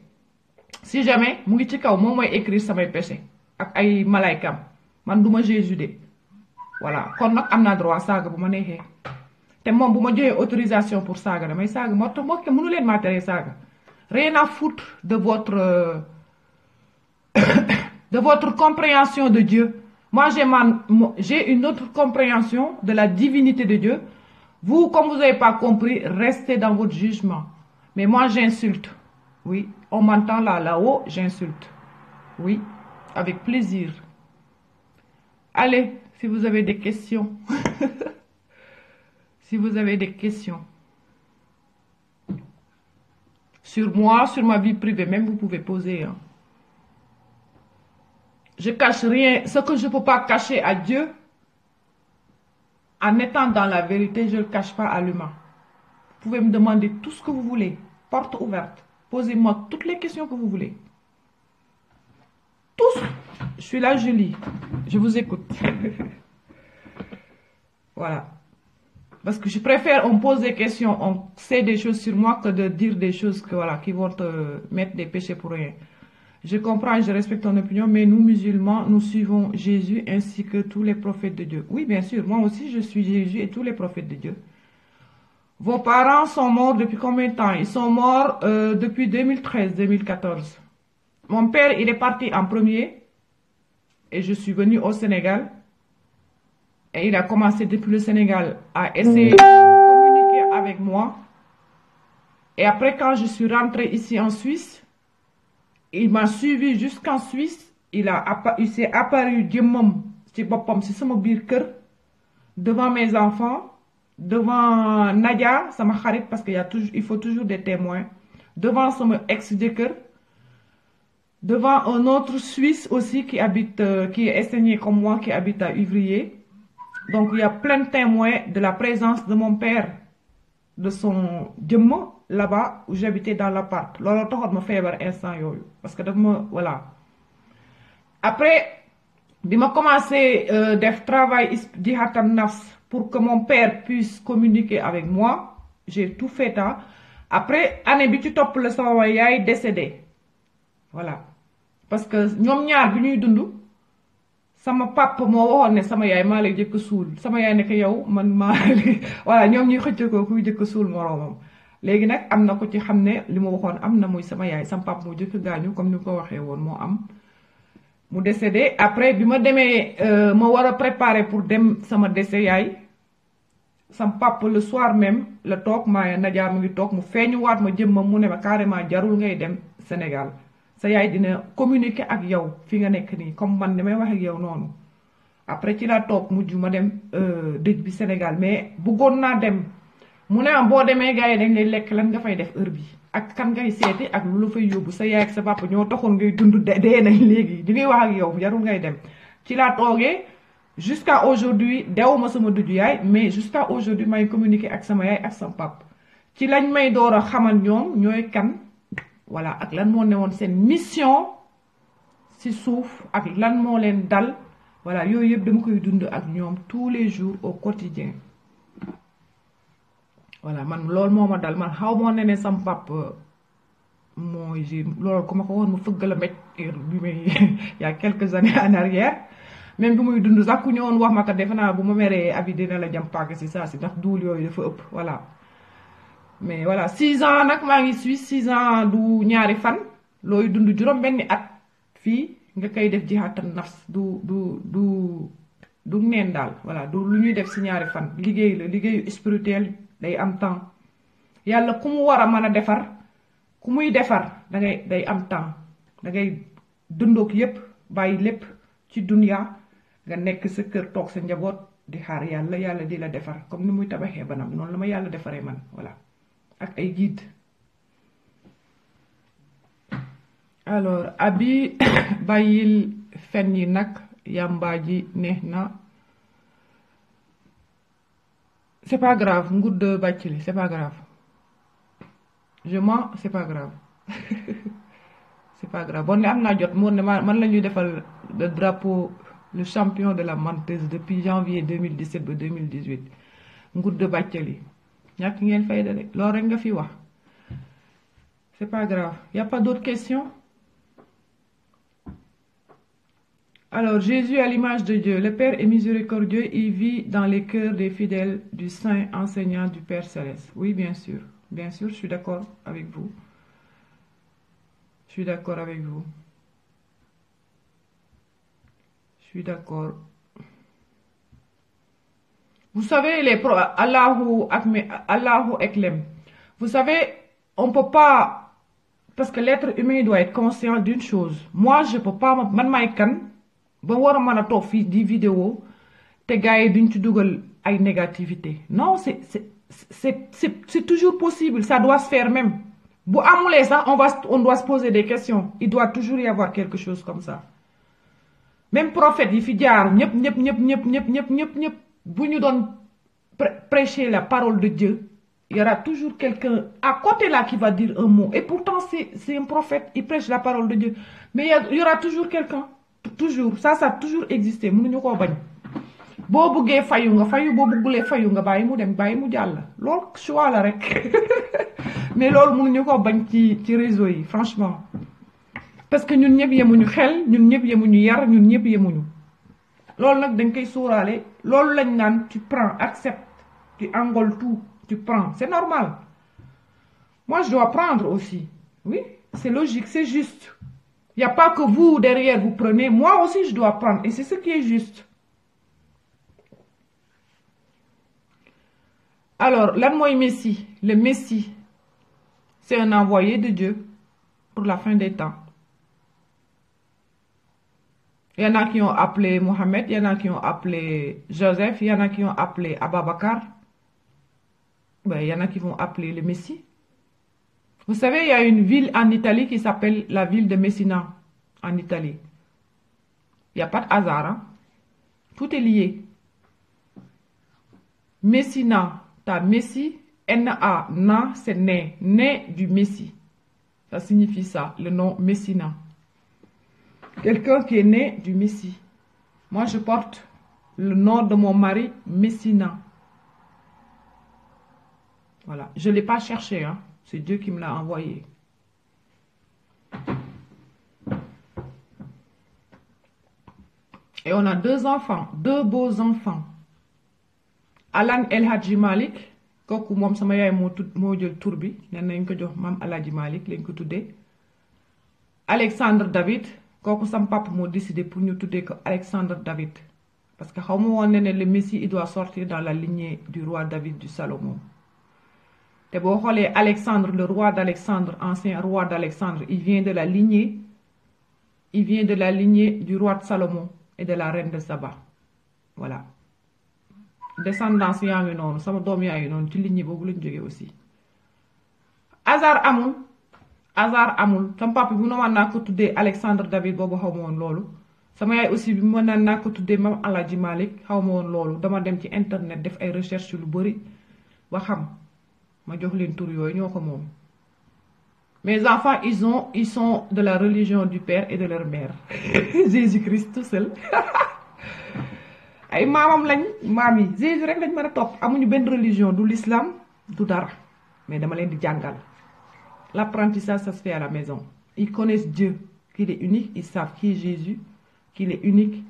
Si jamais mu ngi ci kaw mom moy écrire samay péché ak ay malaykam. Man duma Jésus de. Voilà, kon nak amna droit saga buma nexé. Té mom buma joxé autorisation pour saga damay saga mo tax mo ke mënu len ma téré saga. Rien à foutre de votre de votre compréhension de Dieu. Moi, j'ai une autre compréhension de la divinité de Dieu. Vous, comme vous n'avez pas compris, restez dans votre jugement. Mais moi, j'insulte. Oui, on m'entend là-haut, j'insulte. Oui, avec plaisir. Allez, si vous avez des questions. Si vous avez des questions. Sur moi, sur ma vie privée, même vous pouvez poser. Hein. Je cache rien. Ce que je ne peux pas cacher à Dieu, en étant dans la vérité, je ne le cache pas à l'humain. Vous pouvez me demander tout ce que vous voulez. Porte ouverte. Posez-moi toutes les questions que vous voulez. Tous. Je suis là, je lis. Je vous écoute. Voilà. Parce que je préfère, on pose des questions, on sait des choses sur moi que de dire des choses que, voilà, qui vont te mettre des péchés pour rien. Je comprends et je respecte ton opinion, mais nous, musulmans, nous suivons Jésus ainsi que tous les prophètes de Dieu. Oui, bien sûr, moi aussi, je suis Jésus et tous les prophètes de Dieu. Vos parents sont morts depuis combien de temps? Ils sont morts depuis 2013-2014. Mon père, il est parti en premier et je suis venue au Sénégal. Et il a commencé depuis le Sénégal à essayer de communiquer avec moi. Et après, quand je suis rentrée ici en Suisse, il m'a suivi jusqu'en Suisse. Il s'est apparu devant mes enfants, devant Nadia, ça m'a kharit parce il faut toujours des témoins, devant son ex-jëkkër, devant un autre Suisse aussi qui est esseigné comme moi, qui habite à Ivrier. Donc il y a plein de témoins de la présence de mon père, de son djemme là-bas où j'habitais dans l'appart. Lolo taxone ma feebar instant yoyu parce que voilà. Après bi ma commencé def travail jihatan nafs pour que mon père puisse communiquer avec moi, j'ai tout fait ça. Après année bi ci top le sama yaay décédé. Voilà. Parce que ñom ñaar bi ñuy dundu sama papa moo waxoon ne sama yaay maa lay jëkk suul sama yaay ne ko yow man maa voilà ñoom ñuy xëcc ko kuy jëkk suul moroomam léegi nag am na ko ci xam ne li ma waxoon am na muy sama yaay sama papa moo jëkk gaañu comme ni ko waxee woon moo am mu décédé après bi ma demee ma war a préparer pour dem sama décès yaay sama papa le soir même la toog maa Nadia mu ngi toog mu feeñu waat ma jëmmam mu ne ma carrément jarul ngay dem Sénégal sa yaay dina communiquer ak yow fi nga nekk nii comme man damay wax ak yow noonu après ci laa toog mujj ma dem dëj bi Sénégal mais bëggoon naa dem mu ne am boo demee gars yi dañ lay lekk lan nga fay def heure bi ak kan ngay seeti ak lu la fay yóbbu sa yaay ak sa papa ñoo taxoon ngay dund dee nañ léegi di ngay wax ak yow jarul ngay dem ci laa toogee jusqu'à aujourd'hui dewuma sama dëju yaay mais jusqu'à aujourd'hui may communiquer ak sama yaay ak sama papa ci lañ may door a xamal ñoom ñooy kan voilà ak lan moo newoon seen mission ci suuf ak lan moo leen dal voilà yooyu yëpp dama koy dund ak ñoom tous les jours au quotidien voilà man loolu moo ma dal man xaw moo ne sam papa mooy loolu ku ma ko woon mu fëgg la mbéj bi may il y a quelques années en arrière même bi muy dund sax ku ñëwoon wax ma ko defe naa bu ma meree abi dina la jam paaka si saa si ndax duul yooyu dafa ëpp voilà mais voilà 6 ans nag maa ngi Suisse 6 ans du ñaari fan looy dund juróom benni at fii nga koy def jihaatan nafs du neen daal voilà du lu ñuy def si ñaari fan liggéey la liggéeyu spirituel day am temps yàlla ku mu war a mën a defar ku muy defar day am temps da ngay dundook yépp bàyyi lépp ci dunya nga nekk sa kër toog sa njaboot di xaar yàlla di la defar comme ni muy tabaxee banam noonu la ma yàlla defaree man voilà ak ay guide. Alors abi bàyyil fen yi nag yàmbaa ji neex na c'est pas grave ngudd bàccili c'est pas grave je mens c'est pas grave c'est pas grave bon ne am naa jot moo ne man la ñuy defal le drapeau le champion de la menteuse depuis janvier 2017 ba 2018 ngudd bàccali ñàkk ngeen fayda de loolu rek nga fi wax c'est pas grave y a pas d'autres questions. Alors, Jésus à l'image de Dieu, le Père est miséricordieux, il vit dans les cœurs des fidèles du Saint enseignant du Père Céleste. Oui, bien sûr, je suis d'accord avec vous. Je suis d'accord avec vous. Je suis d'accord. Vous savez, Allahu Eklem. Vous savez, on ne peut pas, parce que l'être humain doit être conscient d'une chose. Moi, je ne peux pas, ba war a mën a toog fii di vidéo te gars yi duñ ci dugal ay négativité non c'est toujours possible ça doit se faire même bu amulee sax on doit se poser des questions il doit toujours y avoir quelque chose comme ça même prophète yi fi jaar ñëpp bu ñu doon prêcher la parole de Dieu il y aura toujours quelqu'un à côté là qui va dire un mot et pourtant c'est un prophète il prêche la parole de Dieu mais il y aura toujours quelqu'un toujours ça a toujours existé mënuñu koo bañ boo buggee fayu nga fayu boo buggulee fayu nga bàyyi mu dem bàyyi mu jàll loolu choix la rek mais loolu mënuñu ko bañ ci réseau yi franchement parce que ñun ñëpp yemuñu xel ñun ñëpp yemuñu yar ñun ñëpp yemuñu loolu nag dañ koy sóoraale loolu lañ naan tu prends accepte tu engoles tout tu prends c'est normal moi je dois prendre aussi oui c'est logique c'est juste il n'y a pas que vous derrière vous prenez moi aussi je dois prendre et c'est ce qui est juste. Alors lan mooy Messie le Messie c'est un envoyé de Dieu pour la fin des temps. Il y en a qui ont appelé Mohamed, il y en a qui ont appelé Joseph, il y en a qui ont appelé Ababakar. Ben, il y en a qui vont appeler le Messie. Vous savez, il y a une ville en Italie qui s'appelle la ville de Messina, en Italie. Il n'y a pas de hasard, hein? Tout est lié. Messina, t'as Messie, N-A, Na, c'est né, né du Messie. Ça signifie ça, le nom Messina. Quelqu'un qui est né du Messie. Moi, je porte le nom de mon mari, Messina. Voilà. Je ne l'ai pas cherché, hein. C'est Dieu qui me l'a envoyé. Et on a 2 enfants, 2 beaux enfants. Alan El Hadji Malik, kooku moom sama yaay moo jël tur bi nee nañ ko jox maam El Hadji Malik lañ ko tuddee. Alexandre David. Kooku sam papa moo décidé pour ñu tuddee ko Alexandre David parce que xaw ma woon ne le Messie il doit sortir dans la lignée du roi David du Salomon te boo xoolee Alexandre le roi d'Alexandre ancien roi d'Alexandre il vient de la lignée du roi de Salomon et de la reine de Saba voilà descendance yaa ngi noonu sama doom yaa ngi noonu ci lignée boobu lañ jógee aussi hasard amul sama papa bu ma naa ko tuddee Alexandre David boobu xaw ma woon loolu sama yaay aussi bi ma naa ko tuddee Mame El Hadji Malick xaw ma woon loolu dama dem ci internet def ay recherche lu bëri ba xam ma jox leen tur yooyu ñoo ko moom. Mes enfants ils sont de la religion du père et de leur mère Jésus-Christ tout seul ay maamam lañ maam yi Jésus rek lañ mën a topp amuñu benn religion du l'islam du dara mais dama leen di jàngal. L'apprentissage, ça se fait à la maison. Ils connaissent Dieu, qu'il est unique. Ils savent qui est Jésus, qu'il est unique.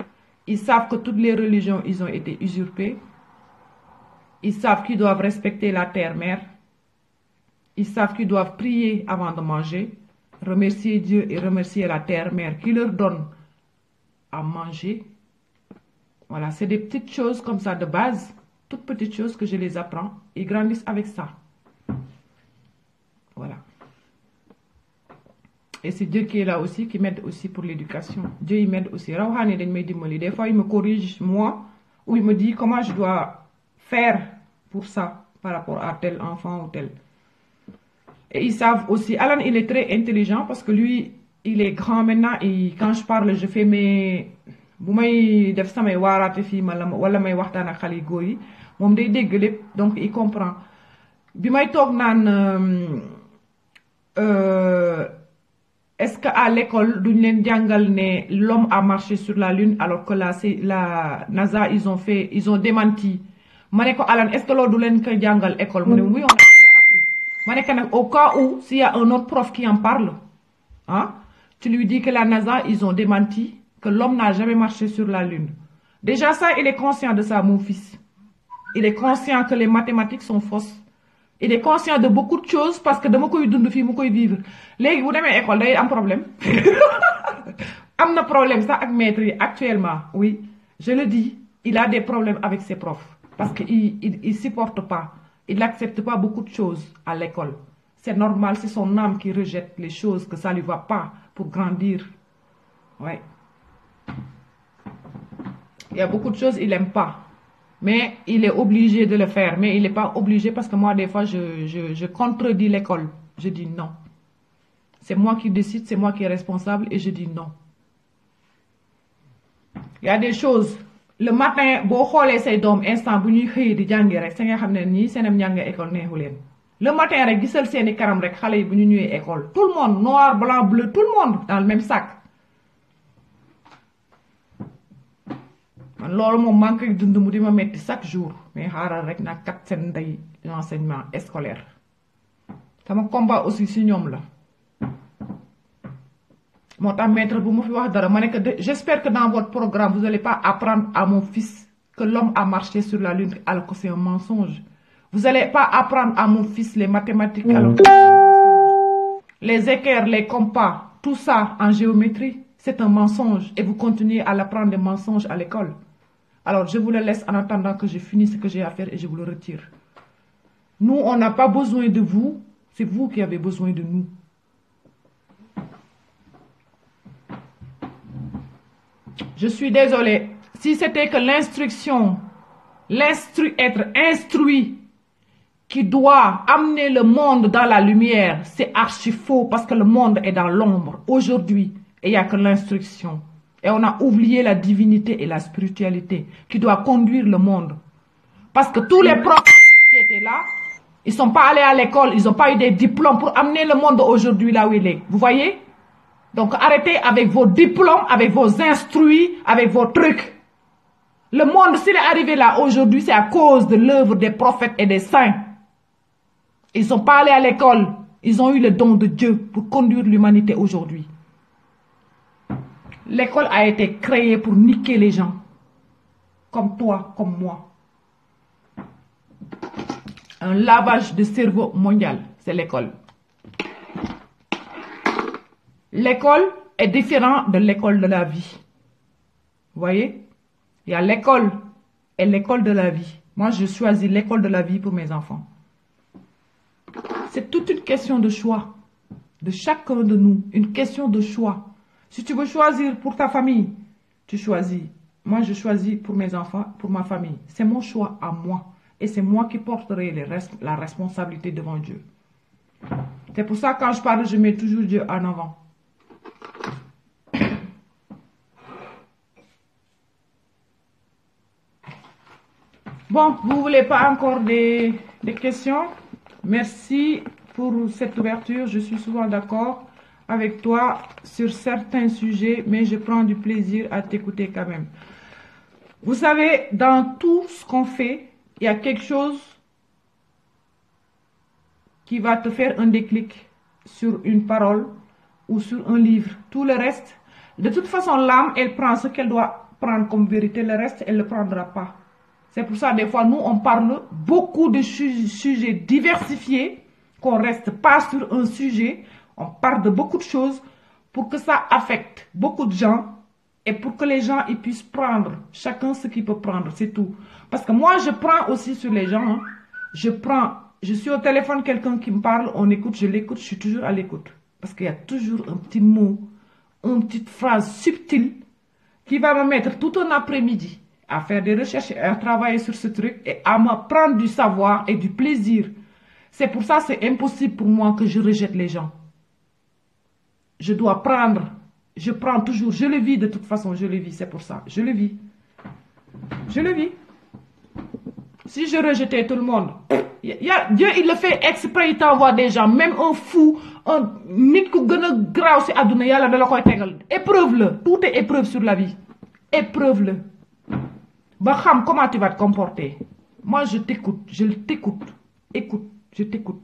Ils savent que toutes les religions, ils ont été usurpées. Ils savent qu'ils doivent respecter la terre-mère. Ils savent qu'ils doivent prier avant de manger, remercier Dieu et remercier la terre-mère qui leur donne à manger. Voilà, c'est des petites choses comme ça de base, toutes petites choses que je les apprends. Ils grandissent avec ça. Voilà. Et c'est Dieu qui est là aussi, qui m'aide aussi pour l'éducation. Dieu, il m'aide aussi. Des fois, il me corrige, moi, ou il me dit comment je dois faire pour ça, par rapport à tel enfant ou tel. Et ils savent aussi. Alan, il est très intelligent parce que lui, il est grand maintenant et quand je parle, je fais mes... donc il comprend. Est-ce qu'à l'école, l'homme a marché sur la Lune alors que la NASA, ils ont démenti. Alan, est-ce que l'on a l'école? Oui, on a déjà appris. Au cas où, s'il y a un autre prof qui en parle, hein, tu lui dis que la NASA, ils ont démenti, que l'homme n'a jamais marché sur la Lune. Déjà ça, il est conscient de ça, mon fils. Il est conscient que les mathématiques sont fausses. Il est conscient de beaucoup de choses parce que dama koy dund fi mu koy vivre légui bu démé école day am problème amna problème ça ak maître actuellement oui je le dis il a des problèmes avec ses profs parce que il supporte pas il n'accepte pas beaucoup de choses à l'école c'est normal c'est son âme qui rejette les choses que ça lui va pas pour grandir ouais il y a beaucoup de choses il aime pas. Mais il est obligé de le faire. Mais il n'est pas obligé parce que moi, des fois, je contredis l'école. Je dis non. C'est moi qui décide, c'est moi qui est responsable et je dis non. Il y a des choses. Le matin, instant, le matin, école. Tout le monde, noir, blanc, bleu, tout le monde dans le même sac. loolu moom maa ngi koy dund mu di ma metti chaque jour mais xaaral rek naa kat seen ndey l'enseignement scolaire sama combat aussi si ñoom la moo tax maître bu ma fi wax dara ma ne que j'espère que dans votre programme vous n'allez pas apprendre à mon fils que l'homme a marché sur la lune alors que c'est un mensonge. Vous n'allez pas apprendre à mon fils les mathématiques alors que c'est un mensonge. Les équerres, les compas, tout ça en géométrie, c'est un mensonge et vous continuez à l'apprendre des mensonges à l'école. Alors je vous le laisse en attendant que je finisse ce que j'ai à faire et je vous le retire. Nous, on n'a pas besoin de vous, c'est vous qui avez besoin de nous. Je suis désolée. Si c'était que l'instruction, être instruit, qui doit amener le monde dans la lumière, c'est archi faux parce que le monde est dans l'ombre. Aujourd'hui, il n'y a que l'instruction. Et on a oublié la divinité et la spiritualité qui doit conduire le monde. Parce que tous les profs qui étaient là, ils ne sont pas allés à l'école, ils n'ont pas eu des diplômes pour amener le monde aujourd'hui là où il est. Vous voyez? Donc arrêtez avec vos diplômes, avec vos instruits, avec vos trucs. Le monde, s'il est arrivé là aujourd'hui, c'est à cause de l'œuvre des prophètes et des saints. Ils ne sont pas allés à l'école. Ils ont eu le don de Dieu pour conduire l'humanité aujourd'hui. L'école a été créée pour niquer les gens. Comme toi, comme moi. Un lavage de cerveau mondial, c'est l'école. L'école est différente de l'école de la vie. Vous voyez? Il y a l'école et l'école de la vie. Moi, je choisis l'école de la vie pour mes enfants. C'est toute une question de choix. De chacun de nous. Une question de choix. Si tu veux choisir pour ta famille, tu choisis. Moi, je choisis pour mes enfants, pour ma famille. C'est mon choix à moi. Et c'est moi qui porterai la responsabilité devant Dieu. C'est pour ça que quand je parle, je mets toujours Dieu en avant. Bon, vous ne voulez pas encore des questions? Merci pour cette ouverture. Je suis souvent d'accord avec toi sur certains sujets, mais je prends du plaisir à t'écouter quand même. Vous savez, dans tout ce qu'on fait, il y a quelque chose qui va te faire un déclic sur une parole ou sur un livre. Tout le reste, de toute façon, l'âme, elle prend ce qu'elle doit prendre comme vérité. Le reste, elle ne le prendra pas. C'est pour ça, des fois, nous, on parle beaucoup de sujets diversifiés, qu'on ne reste pas sur un sujet. On parle de beaucoup de choses pour que ça affecte beaucoup de gens et pour que les gens ils puissent prendre, chacun ce qu'il peut prendre, c'est tout. Parce que moi, je prends aussi sur les gens. Hein. Je suis au téléphone, quelqu'un qui me parle, on écoute, je l'écoute, je suis toujours à l'écoute. Parce qu'il y a toujours un petit mot, une petite phrase subtile qui va me mettre tout un après-midi à faire des recherches et à travailler sur ce truc et à me prendre du savoir et du plaisir. C'est pour ça que c'est impossible pour moi que je rejette les gens. Je dois prendre, je prends toujours, je le vis de toute façon, je le vis, c'est pour ça, je le vis. Je le vis. Si je rejetais tout le monde, Dieu il le fait exprès, il t'envoie des gens, même un fou, un nit ku gëna graw ci aduna yalla da la koy tégal. Épreuve-le, tout est épreuve sur la vie. Épreuve-le. Bah, comment tu vas te comporter? Moi, je t'écoute, écoute, je t'écoute.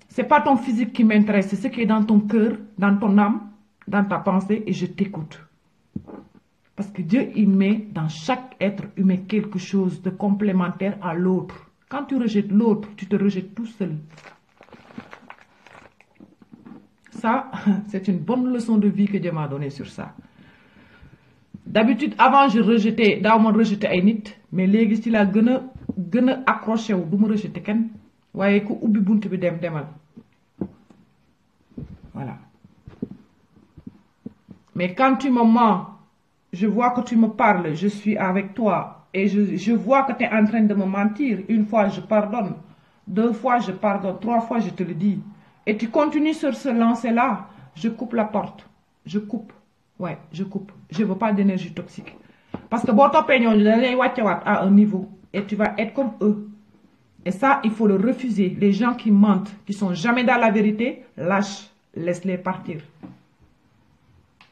C'est pas ton physique qui m'intéresse, c'est ce qui est dans ton cœur, dans ton âme, dans ta pensée, et je t'écoute. Parce que Dieu, il met dans chaque être humain quelque chose de complémentaire à l'autre. Quand tu rejettes l'autre, tu te rejettes tout seul. Ça, c'est une bonne leçon de vie que Dieu m'a donnée sur ça. D'habitude, avant, je rejetais, ay nit, mais légui ci la gëna accroché wu, du ma rejeter kenn. Waye ku ubbi buntu bi demal. Voilà. Mais quand tu me mens, je vois que tu me parles, je suis avec toi et je vois que tu es en train de me mentir. Une fois, je pardonne. 2 fois, je pardonne. 3 fois, je te le dis. Et tu continues sur ce lancer-là, je coupe la porte. Je coupe. Ouais, je coupe. Je ne veux pas d'énergie toxique. Parce que bon, à un niveau et tu vas être comme eux. Et ça, il faut le refuser. Les gens qui mentent, qui ne sont jamais dans la vérité, lâche, laisse-les partir.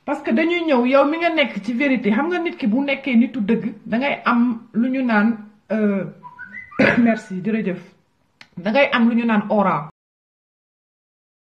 parce que dañuy ñëw yow mi nga nekk ci vérité xam nga nit ki bu nekkee nitu dëgg da ngay am lu ñu naan merci jërëjëf da ngay am lu ñu naan aura